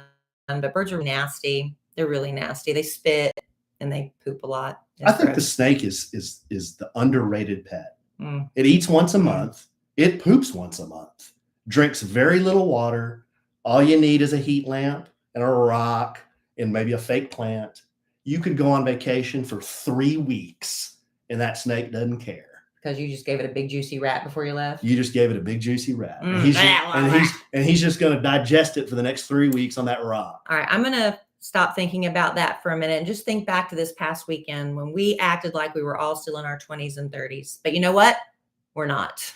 A: but birds are nasty. They're really nasty. They spit and they poop a lot.
B: I think the snake is the underrated pet.
A: Mm.
B: It eats once a month. It poops once a month. Drinks very little water. All you need is a heat lamp and a rock and maybe a fake plant. You could go on vacation for 3 weeks and that snake doesn't care.
A: Because you just gave it a big juicy rat before you left.
B: You just gave it a big juicy rat. And he's just going to digest it for the next 3 weeks on that rock.
A: All right. I'm going to stop thinking about that for a minute and just think back to this past weekend when we acted like we were all still in our 20s and 30s. But you know what? We're not.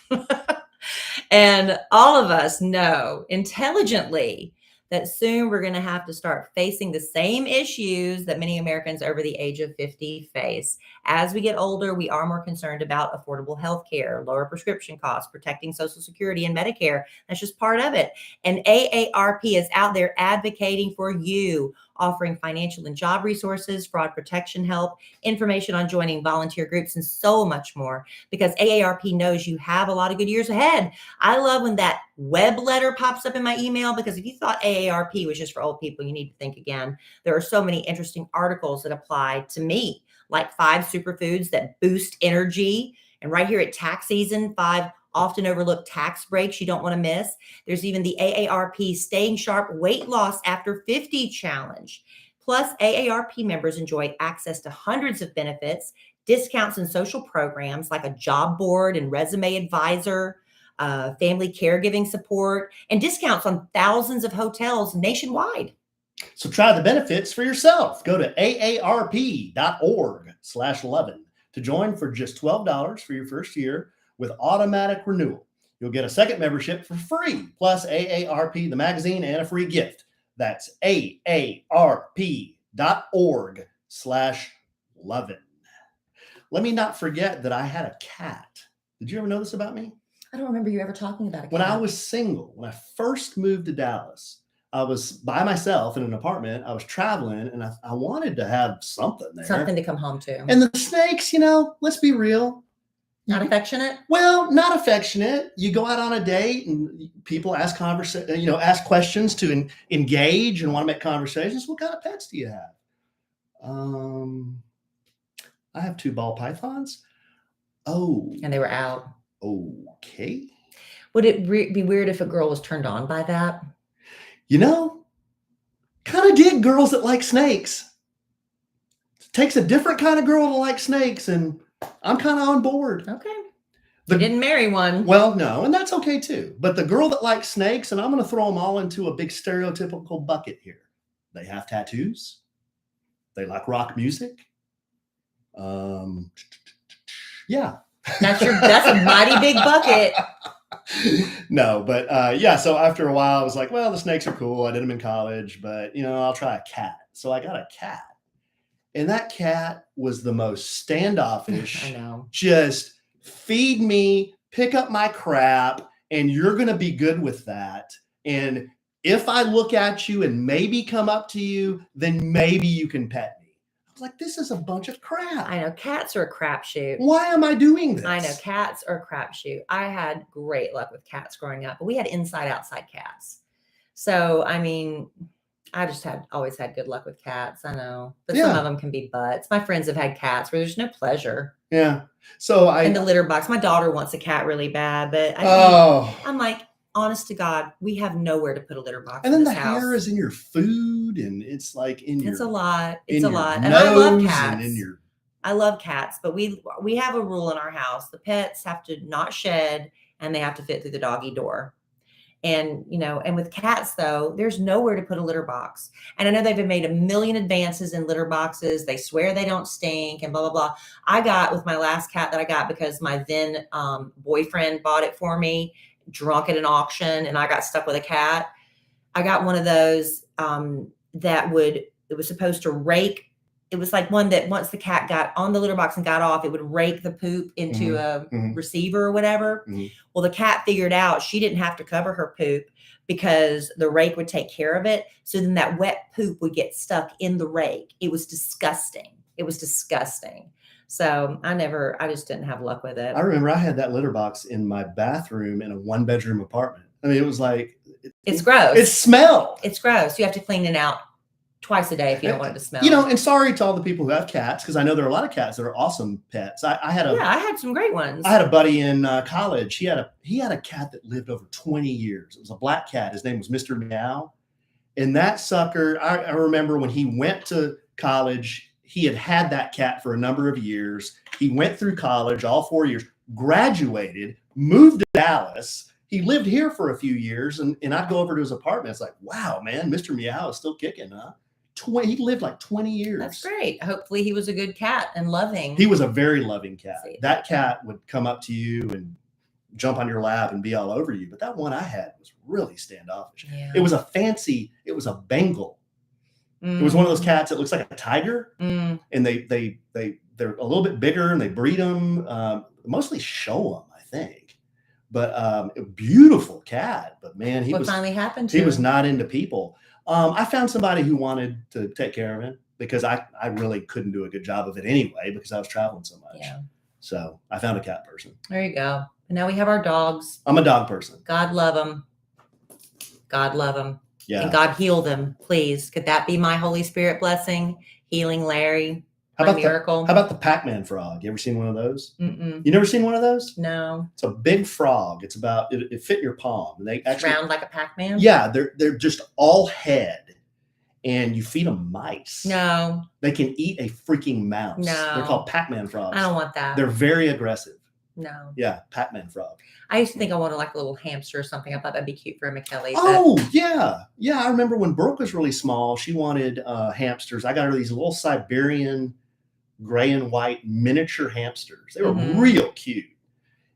A: And all of us know intelligently that soon we're going to have to start facing the same issues that many Americans over the age of 50 face. As we get older, we are more concerned about affordable health care, lower prescription costs, protecting Social Security and Medicare. That's just part of it. And AARP is out there advocating for you, offering financial and job resources, fraud protection help, information on joining volunteer groups, and so much more, because AARP knows you have a lot of good years ahead. I love when that web letter pops up in my email, because if you thought AARP was just for old people, you need to think again. There are so many interesting articles that apply to me, like 5 superfoods that boost energy And right here at tax season, 5 often overlooked tax breaks you don't want to miss. There's even the AARP Staying Sharp Weight Loss After 50 Challenge. Plus, AARP members enjoy access to hundreds of benefits, discounts and social programs like a job board and resume advisor, family caregiving support, and discounts on thousands of hotels nationwide.
B: So try the benefits for yourself. Go to aarp.org/Lovin to join for just $12 for your first year with automatic renewal. You'll get a second membership for free, plus AARP, the magazine, and a free gift. That's aarp.org/Lovin. Let me not forget that I had a cat. Did you ever know this about me?
A: I don't remember you ever talking about a cat.
B: When I was single, when I first moved to Dallas, I was by myself in an apartment. I was traveling, and I wanted to have something there.
A: Something to come home to.
B: And the snakes, let's be real.
A: Not affectionate?
B: Well, not affectionate. You go out on a date and people ask ask questions to engage and want to make conversations. What kind of pets do you have? I have 2 ball pythons. Oh.
A: And they were out.
B: Okay.
A: Would it be weird if a girl was turned on by that?
B: Kind of dig girls that like snakes. It takes a different kind of girl to like snakes, and I'm kind of on board.
A: Okay. You didn't marry one.
B: Well, no, and that's okay too. But the girl that likes snakes, and I'm going to throw them all into a big stereotypical bucket here. They have tattoos. They like rock music. Yeah.
A: That's a mighty big bucket.
B: No, but so after a while, I was like, well, the snakes are cool. I did them in college, but I'll try a cat. So I got a cat. And that cat was the most standoffish.
A: I know.
B: Just feed me, pick up my crap, and you're going to be good with that. And if I look at you and maybe come up to you, then maybe you can pet me. I was like, this is a bunch of crap.
A: I know. Cats are a crapshoot.
B: Why am I doing this?
A: I know. Cats are a crapshoot. I had great luck with cats growing up, but we had inside outside cats. So, I just always had good luck with cats. I know, but some of them can be butts. My friends have had cats where there's no pleasure.
B: Yeah. So
A: in the litter box, my daughter wants a cat really bad, but I'm like, honest to God, we have nowhere to put a litter box.
B: And then
A: in
B: the
A: this house.
B: hair is in your food, and it's like
A: it's a lot. It's a lot.
B: And
A: I love cats.
B: And
A: I love cats, but we have a rule in our house: the pets have to not shed, and they have to fit through the doggy door. And, and with cats, though, there's nowhere to put a litter box. And I know they've made a million advances in litter boxes. They swear they don't stink and blah, blah, blah. I got with my last cat that I got because my then boyfriend bought it for me, drunk at an auction, and I got stuck with a cat. I got one of those it was supposed to rake. It was like one that once the cat got on the litter box and got off, it would rake the poop into a receiver or whatever. Mm-hmm. Well, the cat figured out she didn't have to cover her poop because the rake would take care of it. So then that wet poop would get stuck in the rake. It was disgusting. So I just didn't have luck with it.
B: I remember I had that litter box in my bathroom in a 1-bedroom apartment. It was like,
A: it's gross.
B: It smelled.
A: It's gross. You have to clean it out twice a day if you don't want it to smell.
B: And sorry to all the people who have cats, because I know there are a lot of cats that are awesome pets. I had
A: some great ones.
B: I had a buddy in college. He had a cat that lived over 20 years. It was a black cat. His name was Mr. Meow. And that sucker, I remember when he went to college, he had that cat for a number of years. He went through college all 4 years, graduated, moved to Dallas. He lived here for a few years, and I'd go over to his apartment. It's like, wow, man, Mr. Meow is still kicking, huh? He lived like 20 years.
A: That's great. Hopefully he was a good cat and loving.
B: He was a very loving cat. That cat would come up to you and jump on your lap and be all over you. But that one I had was really standoffish. Yeah. It was a Bengal. It was one of those cats that looks like a tiger. And they're a little bit bigger, and they breed them, mostly show them, I think. But a beautiful cat. But man,
A: what finally happened to him?
B: He was not into people. I found somebody who wanted to take care of him because I really couldn't do a good job of it anyway because I was traveling so much.
A: Yeah.
B: So I found a cat person.
A: There you go. And now we have our dogs.
B: I'm a dog person.
A: God love them. God love them.
B: Yeah.
A: And God heal them, please. Could that be my Holy Spirit blessing? Healing Larry.
B: How
A: My
B: about
A: miracle.
B: How about the Pac-Man frog? You ever seen one of those?
A: Mm-mm.
B: You never seen one of those?
A: No.
B: It's a big frog. It's about it fit your palm. And they
A: It's
B: actually
A: round like a Pac-Man?
B: Yeah, they're just all head, and you feed them mice.
A: No.
B: They can eat a freaking mouse.
A: No.
B: They're called Pac-Man frogs.
A: I don't want that.
B: They're very aggressive.
A: No.
B: Yeah, Pac-Man frog.
A: I used to think I wanted like a little hamster or something. I thought that'd be cute for a Kellie.
B: Oh, yeah. Yeah, I remember when Brooke was really small, she wanted hamsters. I got her these little Siberian gray and white miniature hamsters. They were real cute.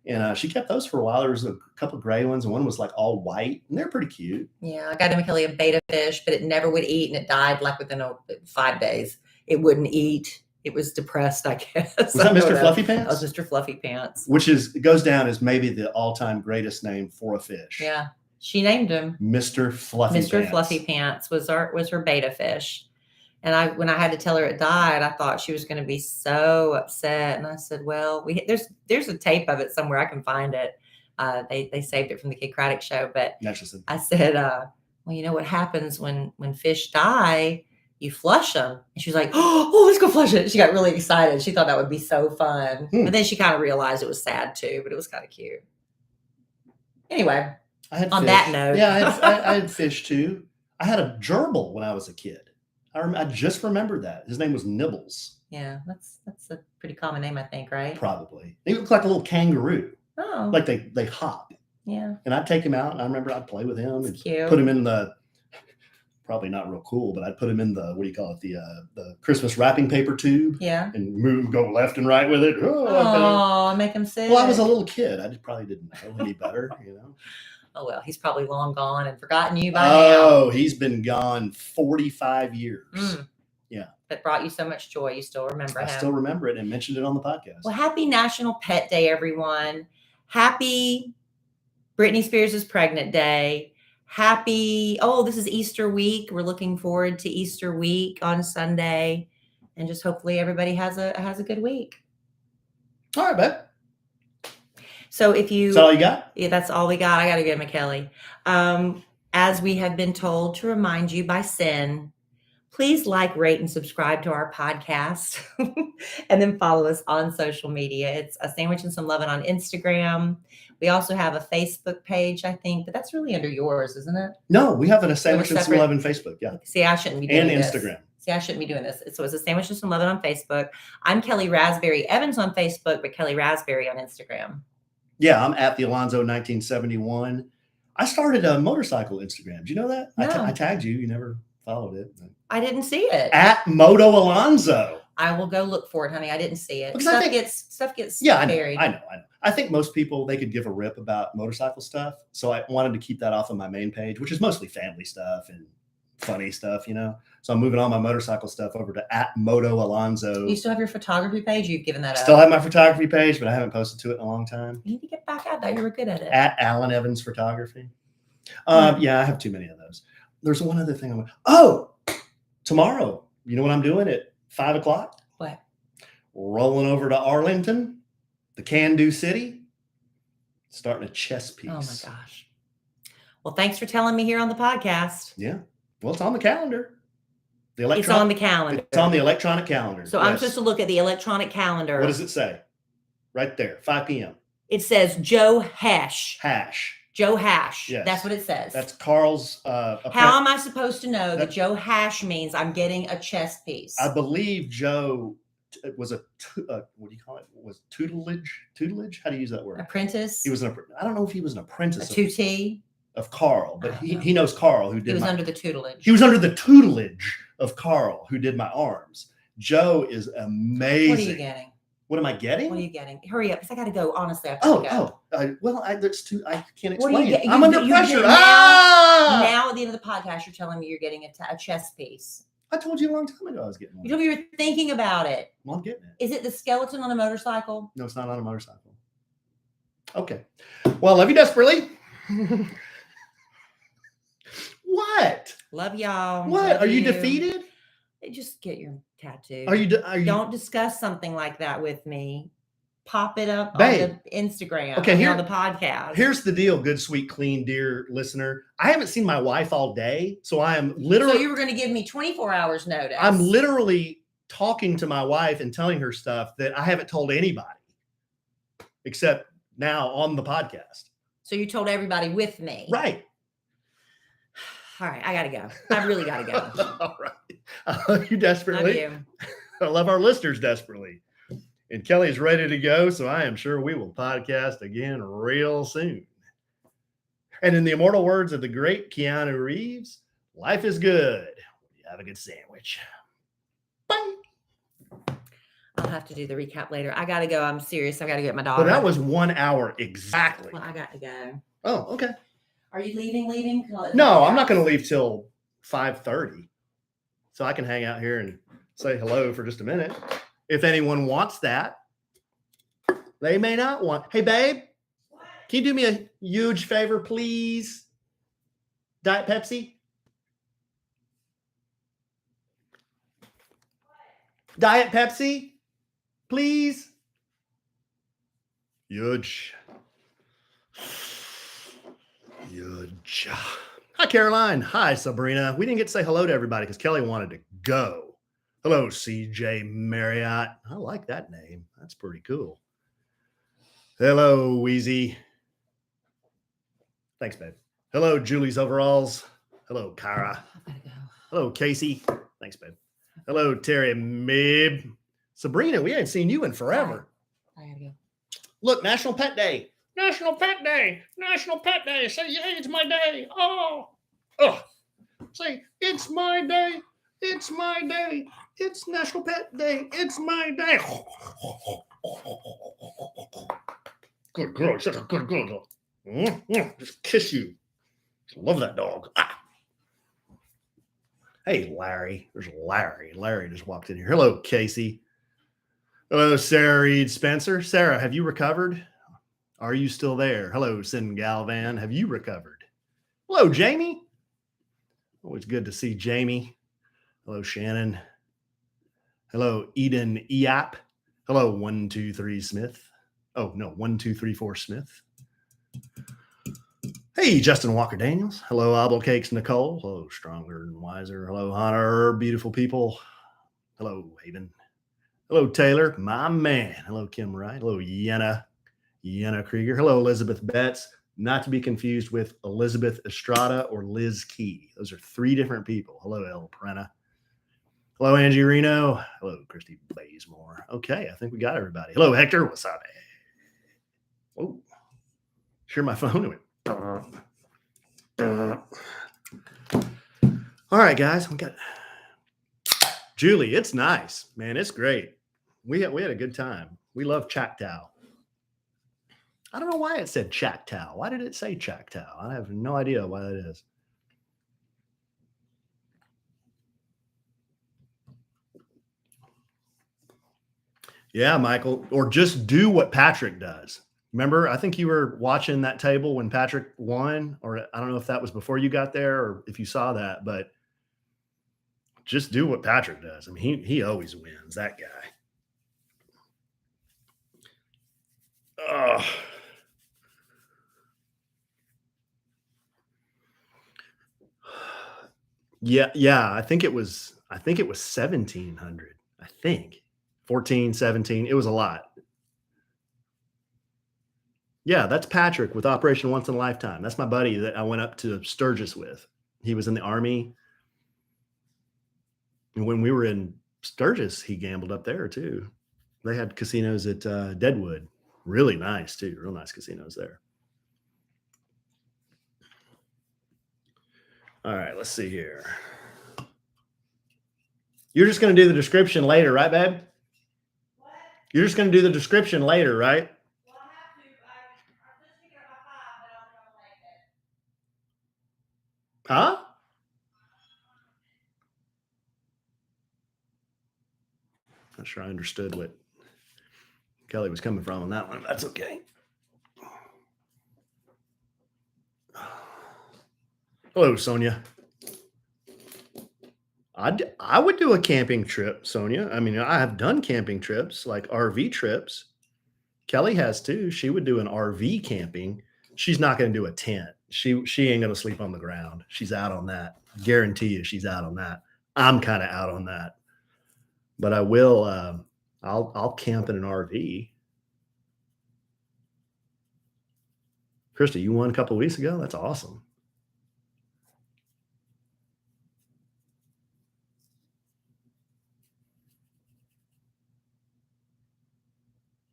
B: And she kept those for a while. There was a couple of gray ones, and one was like all white, and they're pretty cute.
A: Yeah, I got a Kellie a beta fish, but it never would eat, and it died like within 5 days. It wouldn't eat. It was depressed, I guess.
B: Was that Mr. Fluffy Pants?
A: That was Mr. Fluffy Pants.
B: Which it goes down as maybe the all-time greatest name for a fish.
A: Yeah, she named him
B: Mr. Fluffy Pants.
A: Mr. Fluffy Pants was her beta fish. And when I had to tell her it died, I thought she was going to be so upset. And I said, "Well, there's a tape of it somewhere. I can find it. They saved it from the Kid Craddock show." But I said, "Well, you know what happens when fish die? You flush them." And she was like, "Oh, let's go flush it." She got really excited. She thought that would be so fun. But then she kind of realized it was sad too. But it was kind of cute. Anyway, on that note,
B: yeah, I had fish too. I had a gerbil when I was a kid. I just remembered that. His name was Nibbles.
A: Yeah, that's a pretty common name, I think, right?
B: Probably. He looked like a little kangaroo.
A: Oh.
B: Like they hop.
A: Yeah.
B: And I'd take him out, and I remember I'd play with him and
A: cute.
B: Put him in the, probably not real cool, but I'd put him in the, what do you call it, the Christmas wrapping paper tube.
A: Yeah.
B: And go left and right with it.
A: Oh, make him sick.
B: Well, I was a little kid. I probably didn't know any better, you know.
A: Oh, well, he's probably long gone and forgotten you by now.
B: Oh, he's been gone 45 years. Yeah.
A: That brought you so much joy. You still remember him.
B: I still remember it and mentioned it on the podcast.
A: Well, happy National Pet Day, everyone. Happy Britney Spears' Pregnant Day. This is Easter week. We're looking forward to Easter week on Sunday. And just hopefully everybody has a good week.
B: All right, babe.
A: So if you...
B: Is that all you got?
A: Yeah, that's all we got. I got to get Kellie. As we have been told to remind you by Sin, please like, rate, and subscribe to our podcast. And then follow us on social media. It's A Sandwich and Some Lovin' on Instagram. We also have a Facebook page, I think, but that's really under yours, isn't it?
B: No, we have A Sandwich and Some Lovin' Facebook. Yeah.
A: See, I shouldn't be doing this.
B: And Instagram.
A: See, I shouldn't be doing this. So it's A Sandwich and Some Lovin' on Facebook. I'm Kellie Rasberry Evans on Facebook, but Kellie Rasberry on Instagram.
B: Yeah, I'm at the Alonzo 1971. I started a motorcycle Instagram. Do you know that?
A: No.
B: I tagged you. You never followed it.
A: I didn't see it.
B: At Moto Alonzo.
A: I will go look for it, honey. I didn't see it.
B: Because
A: Stuff gets
B: yeah,
A: buried.
B: I know. I think most people, they could give a rip about motorcycle stuff. So I wanted to keep that off of my main page, which is mostly family stuff and funny stuff, you know. So I'm moving all my motorcycle stuff over to at Moto Alonzo.
A: You still have your photography page? You've given that up?
B: Still have my photography page, but I haven't posted to it in a long time.
A: You need to get back at that. You were good at it.
B: At Alan Evans Photography. Yeah, I have too many of those. There's one other thing tomorrow. You know what I'm doing at 5:00?
A: What?
B: Rolling over to Arlington, the Can-Do City, starting a chess piece.
A: Oh my gosh. Well, thanks for telling me here on the podcast.
B: Yeah. Well, it's on the calendar.
A: It's on the calendar.
B: It's on the electronic calendar.
A: So I'm supposed to look at the electronic calendar.
B: What does it say? Right there, 5 p.m.
A: It says Joe Hash. Joe Hash.
B: Yes.
A: What it says.
B: That's Carl's.
A: How am I supposed to know that Joe Hash means I'm getting a chess piece?
B: I believe Joe was what do you call it? Was tutelage? How do you use that word?
A: Apprentice.
B: He was I don't know if he was an apprentice.
A: A tutee.
B: Of Carl, but he knows Carl who did.
A: He was under the tutelage.
B: He was under the tutelage of Carl who did my arms. Joe is amazing.
A: What are you getting?
B: What am I getting?
A: What are you getting? Hurry up, because I got to go. Honestly, I have to go. I can't explain. I'm under pressure.
B: Now
A: at the end of the podcast, you're telling me you're getting a chess piece.
B: I told you a long time ago I was getting one.
A: You told me you were thinking about it.
B: Well, I'm getting it.
A: Is it the skeleton on a motorcycle?
B: No, it's not on a motorcycle. Okay. Well, I love you desperately. What?
A: Love y'all.
B: What?
A: Love
B: Are you defeated?
A: Just get your tattoo.
B: Are you?
A: Don't discuss something like that with me. Pop it up
B: Babe.
A: on the Instagram.
B: Okay,
A: on the podcast.
B: Here's the deal, good, sweet, clean, dear listener. I haven't seen my wife all day, so I am literally.
A: So you were going to give me 24 hours notice.
B: I'm literally talking to my wife and telling her stuff that I haven't told anybody except now on the podcast.
A: So you told everybody with me.
B: Right.
A: All right. I got to go. I really got to go.
B: All right. I love you desperately.
A: Love you.
B: I love our listeners desperately. And Kelly's ready to go. So I am sure we will podcast again real soon. And in the immortal words of the great Keanu Reeves, life is good. Have a good sandwich. Bye.
A: I'll have to do the recap later. I got to go. I'm serious. I got to get my dog.
B: Well, that was 1 hour exactly.
A: Well, I got to go.
B: Oh, okay.
A: Are you leaving?
B: No, I'm not going to leave till 5:30. So I can hang out here and say hello for just a minute. If anyone wants that, they may not want. Hey, babe, can you do me a huge favor, please? Diet Pepsi? Diet Pepsi, please? Huge. Huge. Hi, Caroline. Hi, Sabrina. We didn't get to say hello to everybody because Kelly wanted to go. Hello, CJ Marriott. I like that name. That's pretty cool. Hello, Wheezy. Thanks, babe. Hello, Julie's Overalls. Hello, Kyra. Hello, Casey. Thanks, babe. Hello, Terry Mib. Sabrina, we haven't seen you in forever.
A: I gotta go.
B: Look, National Pet Day. National Pet Day. National Pet Day. Say, yeah, it's my day. Oh. Say, it's my day. It's my day. It's National Pet Day. It's my day. Good girl. You're such a good girl. Just kiss you. Love that dog. Hey, Larry. There's Larry. Larry just walked in here. Hello, Casey. Hello, Sarah Reed Spencer. Sarah, have you recovered? Are you still there? Hello, Sin Galvan. Have you recovered? Hello, Jamie. Always good to see Jamie. Hello, Shannon. Hello, Eden Eap. Hello, 123 Smith. Oh, no, 1234 Smith. Hey, Justin Walker Daniels. Hello, Obble Cakes Nicole. Hello, Stronger and Wiser. Hello, Hunter, beautiful people. Hello, Haven. Hello, Taylor, my man. Hello, Kim Wright. Hello, Yenna Krieger. Hello, Elizabeth Betts. Not to be confused with Elizabeth Estrada or Liz Key. Those are three different people. Hello, El Prena. Hello, Angie Reno. Hello, Christy Bazemore. Okay, I think we got everybody. Hello, Hector. What's up? Whoa. Sure, my phone went. All right, guys. We got Julie. It's nice, man. It's great. We had a good time. We love Choctaw. I don't know why it said Choctaw. Why did it say Choctaw? I have no idea why that is. Yeah, Michael. Or just do what Patrick does. Remember, I think you were watching that table when Patrick won, or I don't know if that was before you got there or if you saw that, but just do what Patrick does. I mean, he always wins, that guy. Yeah. I think it was 1,700. I think 14, 17. It was a lot. Yeah, that's Patrick with Operation Once in a Lifetime. That's my buddy that I went up to Sturgis with. He was in the Army. And when we were in Sturgis, he gambled up there too. They had casinos at Deadwood. Really nice too. Real nice casinos there. All right, let's see here. You're just going to do the description later, right, babe?
A: What?
B: You're just going to do the description later, right?
A: Well, I have to. I'm just picking up my 5, but I don't know like it.
B: Huh? Not sure I understood what Kelly was coming from on that one. That's okay. Hello, Sonia. I would do a camping trip, Sonia. I mean, I have done camping trips, like RV trips. Kelly has too. She would do an RV camping. She's not going to do a tent. She ain't going to sleep on the ground. She's out on that. Guarantee you she's out on that. I'm kind of out on that. but I will. I'll camp in an RV. Krista, you won a couple of weeks ago. That's awesome.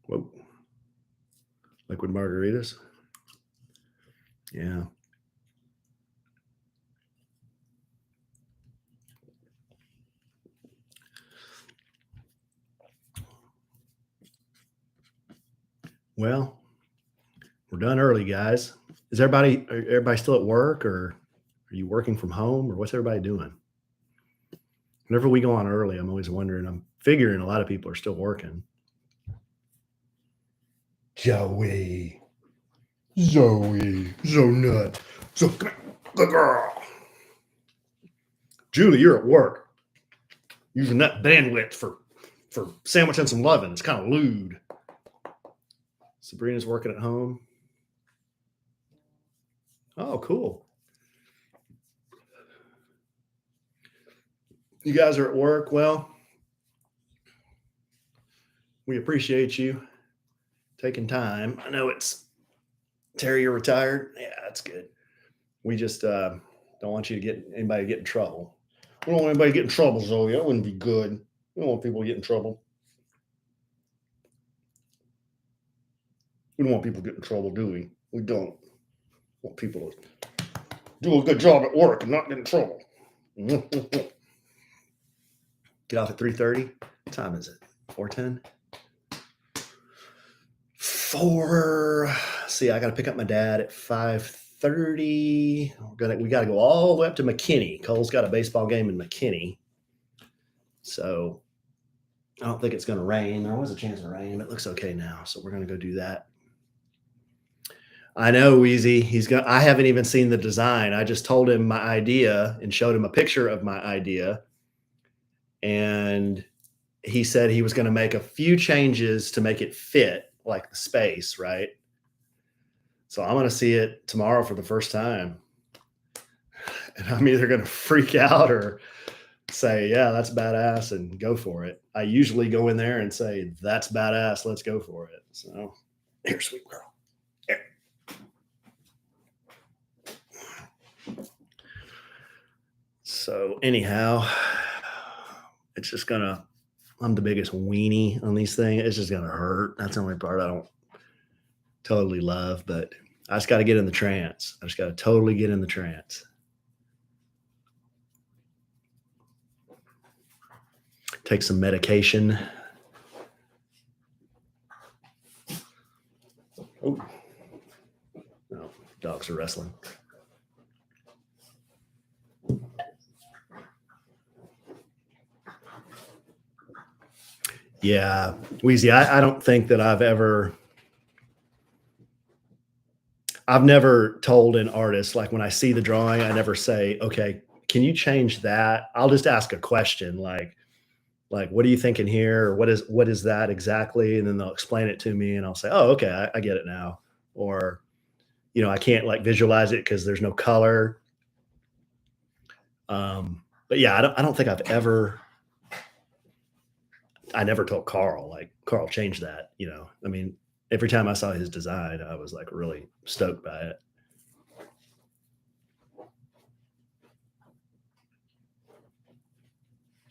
B: Whoa. Liquid margaritas. Yeah. Well, we're done early, guys. Is everybody still at work, or are you working from home, or what's everybody doing? Whenever we go on early, I'm always wondering. I'm figuring a lot of people are still working. Zoe, so nut, so good girl. Julie, you're at work using that bandwidth for sandwiching some Lovin. It's kind of lewd. Sabrina's working at home. Oh, cool. You guys are at work. Well, we appreciate you taking time. I know it's Terry, you're retired. Yeah, that's good. We just don't want you to get anybody to get in trouble. We don't want anybody to get in trouble, Zoe. That wouldn't be good. We don't want people to get in trouble. We don't want people to get in trouble, do we? We don't want people to do a good job at work and not get in trouble. Get off at 3:30. What time is it? 4:10? See, I got to pick up my dad at 5:30. We got to go all the way up to McKinney. Cole's got a baseball game in McKinney. So I don't think it's going to rain. There was a chance of rain, but it looks okay now. So we're going to go do that. I know, Wheezy. I haven't even seen the design. I just told him my idea and showed him a picture of my idea. And he said he was going to make a few changes to make it fit like the space, right? So I'm going to see it tomorrow for the first time. And I'm either going to freak out or say, yeah, that's badass, and go for it. I usually go in there and say, that's badass, let's go for it. So here, sweet girl. Here. So anyhow, it's just I'm the biggest weenie on these things. It's just gonna hurt. That's the only part I don't totally love, but I just got to get in the trance. I just got to totally get in the trance. Take some medication. Oh, no, dogs are wrestling. Yeah, Wheezy, I don't think that I've never told an artist, like when I see the drawing, I never say, okay, can you change that? I'll just ask a question like, what are you thinking here? Or what is that exactly? And then they'll explain it to me and I'll say, oh, okay, I get it now. Or, I can't like visualize it because there's no color. But yeah, I don't think I never told Carl, like, Carl, change that, I mean, every time I saw his design, I was like really stoked by it.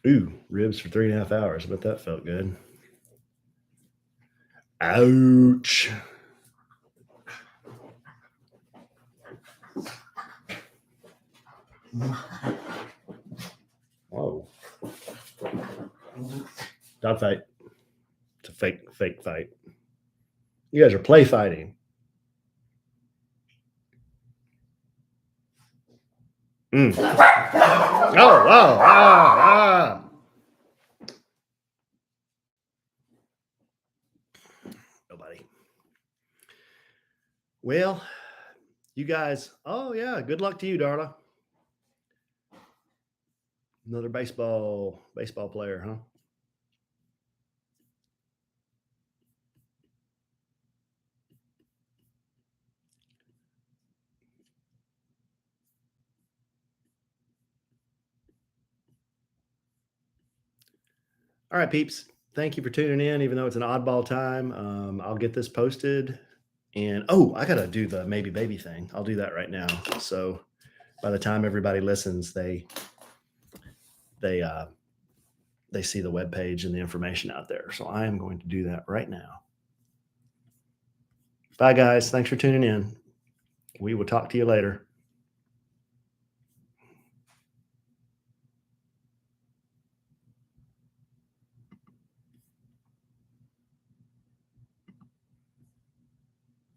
B: Ooh, ribs for 3.5 hours. I bet that felt good. Ouch. Whoa. Dog fight. It's a fake fight. You guys are play fighting. Oh, wow. Nobody. Well, you guys, oh yeah, good luck to you, Darla. Another baseball player, huh? All right, peeps. Thank you for tuning in, even though it's an oddball time. I'll get this posted. And I got to do the maybe baby thing. I'll do that right now. So by the time everybody listens, they see the webpage and the information out there. So I am going to do that right now. Bye, guys. Thanks for tuning in. We will talk to you later.